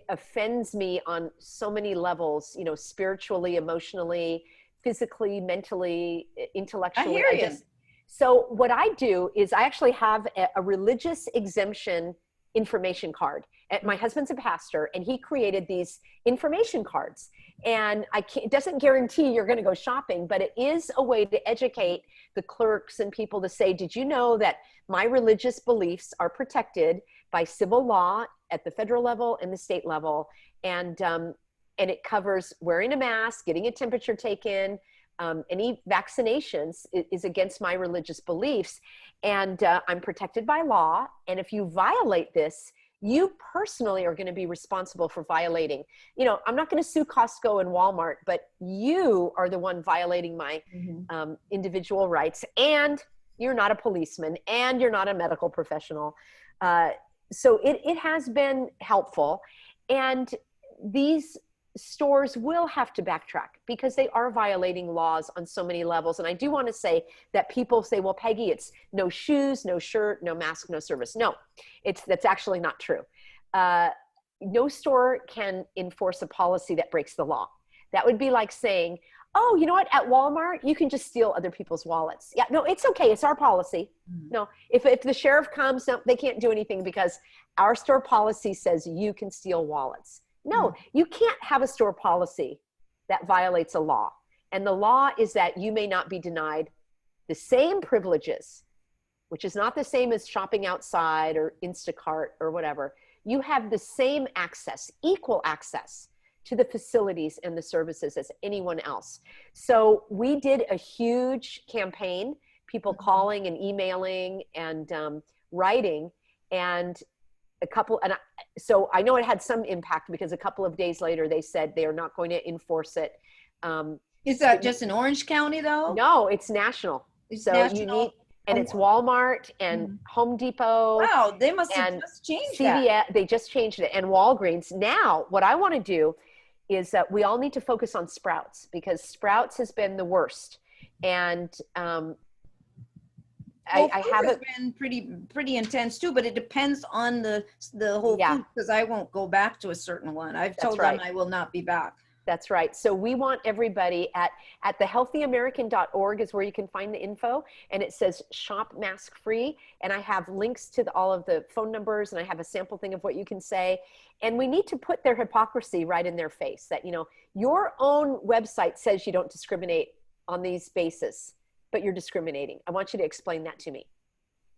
offends me on so many levels, spiritually, emotionally, physically, mentally, intellectually. I hear you. So what I do is I actually have a religious exemption information card. My husband's a pastor, and he created these information cards. And it doesn't guarantee you're going to go shopping, but it is a way to educate the clerks and people to say, did you know that my religious beliefs are protected by civil law at the federal level and the state level? And it covers wearing a mask, getting a temperature taken, any vaccinations is against my religious beliefs. And I'm protected by law. And if you violate this, you personally are going to be responsible for violating. I'm not going to sue Costco and Walmart, but you are the one violating my individual rights. And you're not a policeman, and you're not a medical professional. So it has been helpful. And these stores will have to backtrack because they are violating laws on so many levels. And I do want to say that people say, well, Peggy, it's no shoes, no shirt, no mask, no service. No, that's actually not true. No store can enforce a policy that breaks the law. That would be like saying, oh, you know what, at Walmart, you can just steal other people's wallets. Yeah, no, it's okay. It's our policy. No, if the sheriff comes, no, they can't do anything because our store policy says you can steal wallets. No, you can't have a store policy that violates a law. And the law is that you may not be denied the same privileges, which is not the same as shopping outside or Instacart or whatever. You have the same access, equal access to the facilities and the services as anyone else. So we did a huge campaign, people calling and emailing and writing, and so I know it had some impact because a couple of days later they said they are not going to enforce it. Is that just in Orange County though? No, it's national. It's so national? You need, and it's Walmart and Home Depot. Wow, they must have just changed that. They just changed it, and Walgreens. Now, what I want to do is that we all need to focus on Sprouts because Sprouts has been the worst. And I haven't been pretty intense too, but it depends on the whole food because I won't go back to a certain one. I've told them I will not be back. That's right. So we want everybody at thehealthyamerican.org is where you can find the info, and it says shop mask free. And I have links to all of the phone numbers, and I have a sample thing of what you can say. And we need to put their hypocrisy right in their face that, you know, your own website says you don't discriminate on these bases, but you're discriminating. I want you to explain that to me.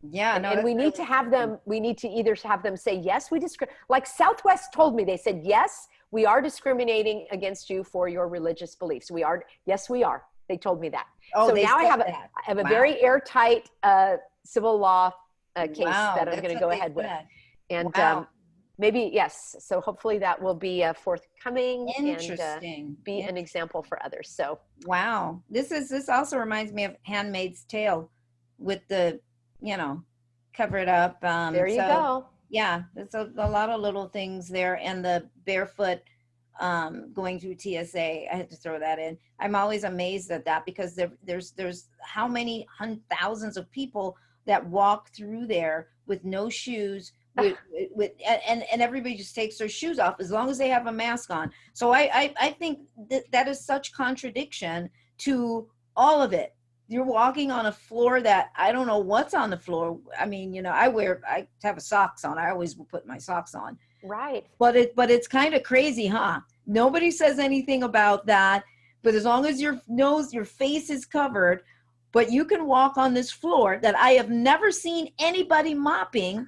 Yeah, and we need to have them, we need to either have them say, yes, we discriminate. Like Southwest told me, they said, yes, we are discriminating against you for your religious beliefs. We are. Yes, we are. They told me that. Oh, so now I have a very airtight civil law case that I'm going to go ahead with. And maybe, yes. So hopefully that will be forthcoming and be an example for others. So, wow. This also reminds me of Handmaid's Tale with the, you know, cover it up. There you go. Yeah, there's a lot of little things there, and the barefoot going through TSA. I had to throw that in. I'm always amazed at that because there's how many thousands of people that walk through there with no shoes, and everybody just takes their shoes off as long as they have a mask on. So I think that is such contradiction to all of it. You're walking on a floor that I don't know what's on the floor. I mean, you know, I have socks on. I always will put my socks on. Right. But it's kind of crazy, huh? Nobody says anything about that. But as long as your face is covered, but you can walk on this floor that I have never seen anybody mopping.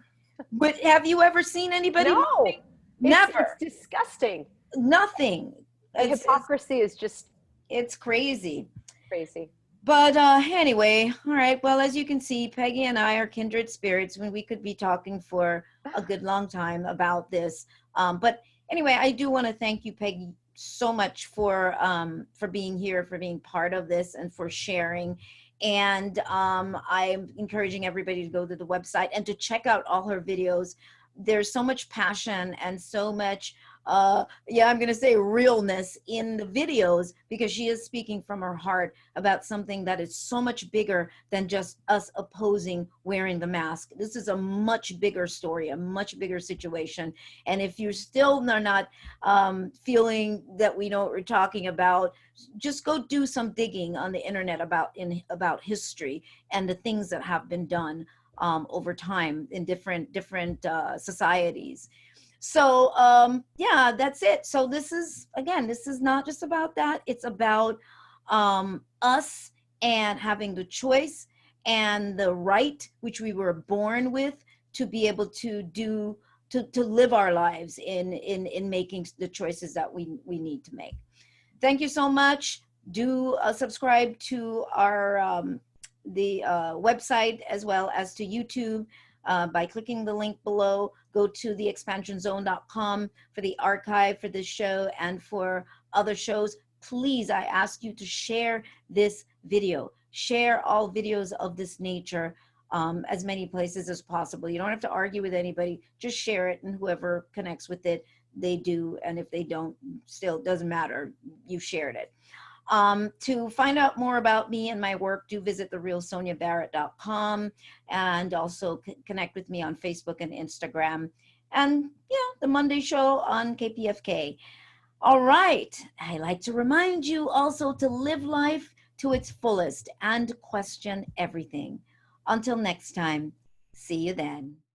But have you ever seen anybody mopping? Never. It's disgusting. Nothing. Hypocrisy is just. It's crazy. Crazy. But anyway, all right. Well, as you can see, Peggy and I are kindred spirits when we could be talking for a good long time about this. But anyway, I do want to thank you, Peggy, so much for being here, for being part of this, and for sharing. And I'm encouraging everybody to go to the website and to check out all her videos. There's so much passion and so much I'm going to say realness in the videos because she is speaking from her heart about something that is so much bigger than just us opposing wearing the mask. This is a much bigger story, a much bigger situation. And if you still are not feeling that we know what we're talking about, just go do some digging on the internet about history and the things that have been done over time in different societies. So yeah, that's it. So this is not just about that. It's about us and having the choice and the right, which we were born with, to be able to live our lives in making the choices that we need to make. Thank you so much. Do subscribe to our the website as well as to YouTube. By clicking the link below. Go to theexpansionzone.com for the archive for this show and for other shows. Please, I ask you to share this video. share all videos of this nature as many places as possible. You don't have to argue with anybody, just share it, and whoever connects with it, they do. And if they don't, still doesn't matter, you shared it. To find out more about me and my work, do visit therealsoniabarrett.com, and also connect with me on Facebook and Instagram. And yeah, the Monday show on KPFK. All right. I like to remind you also to live life to its fullest and question everything. Until next time, see you then.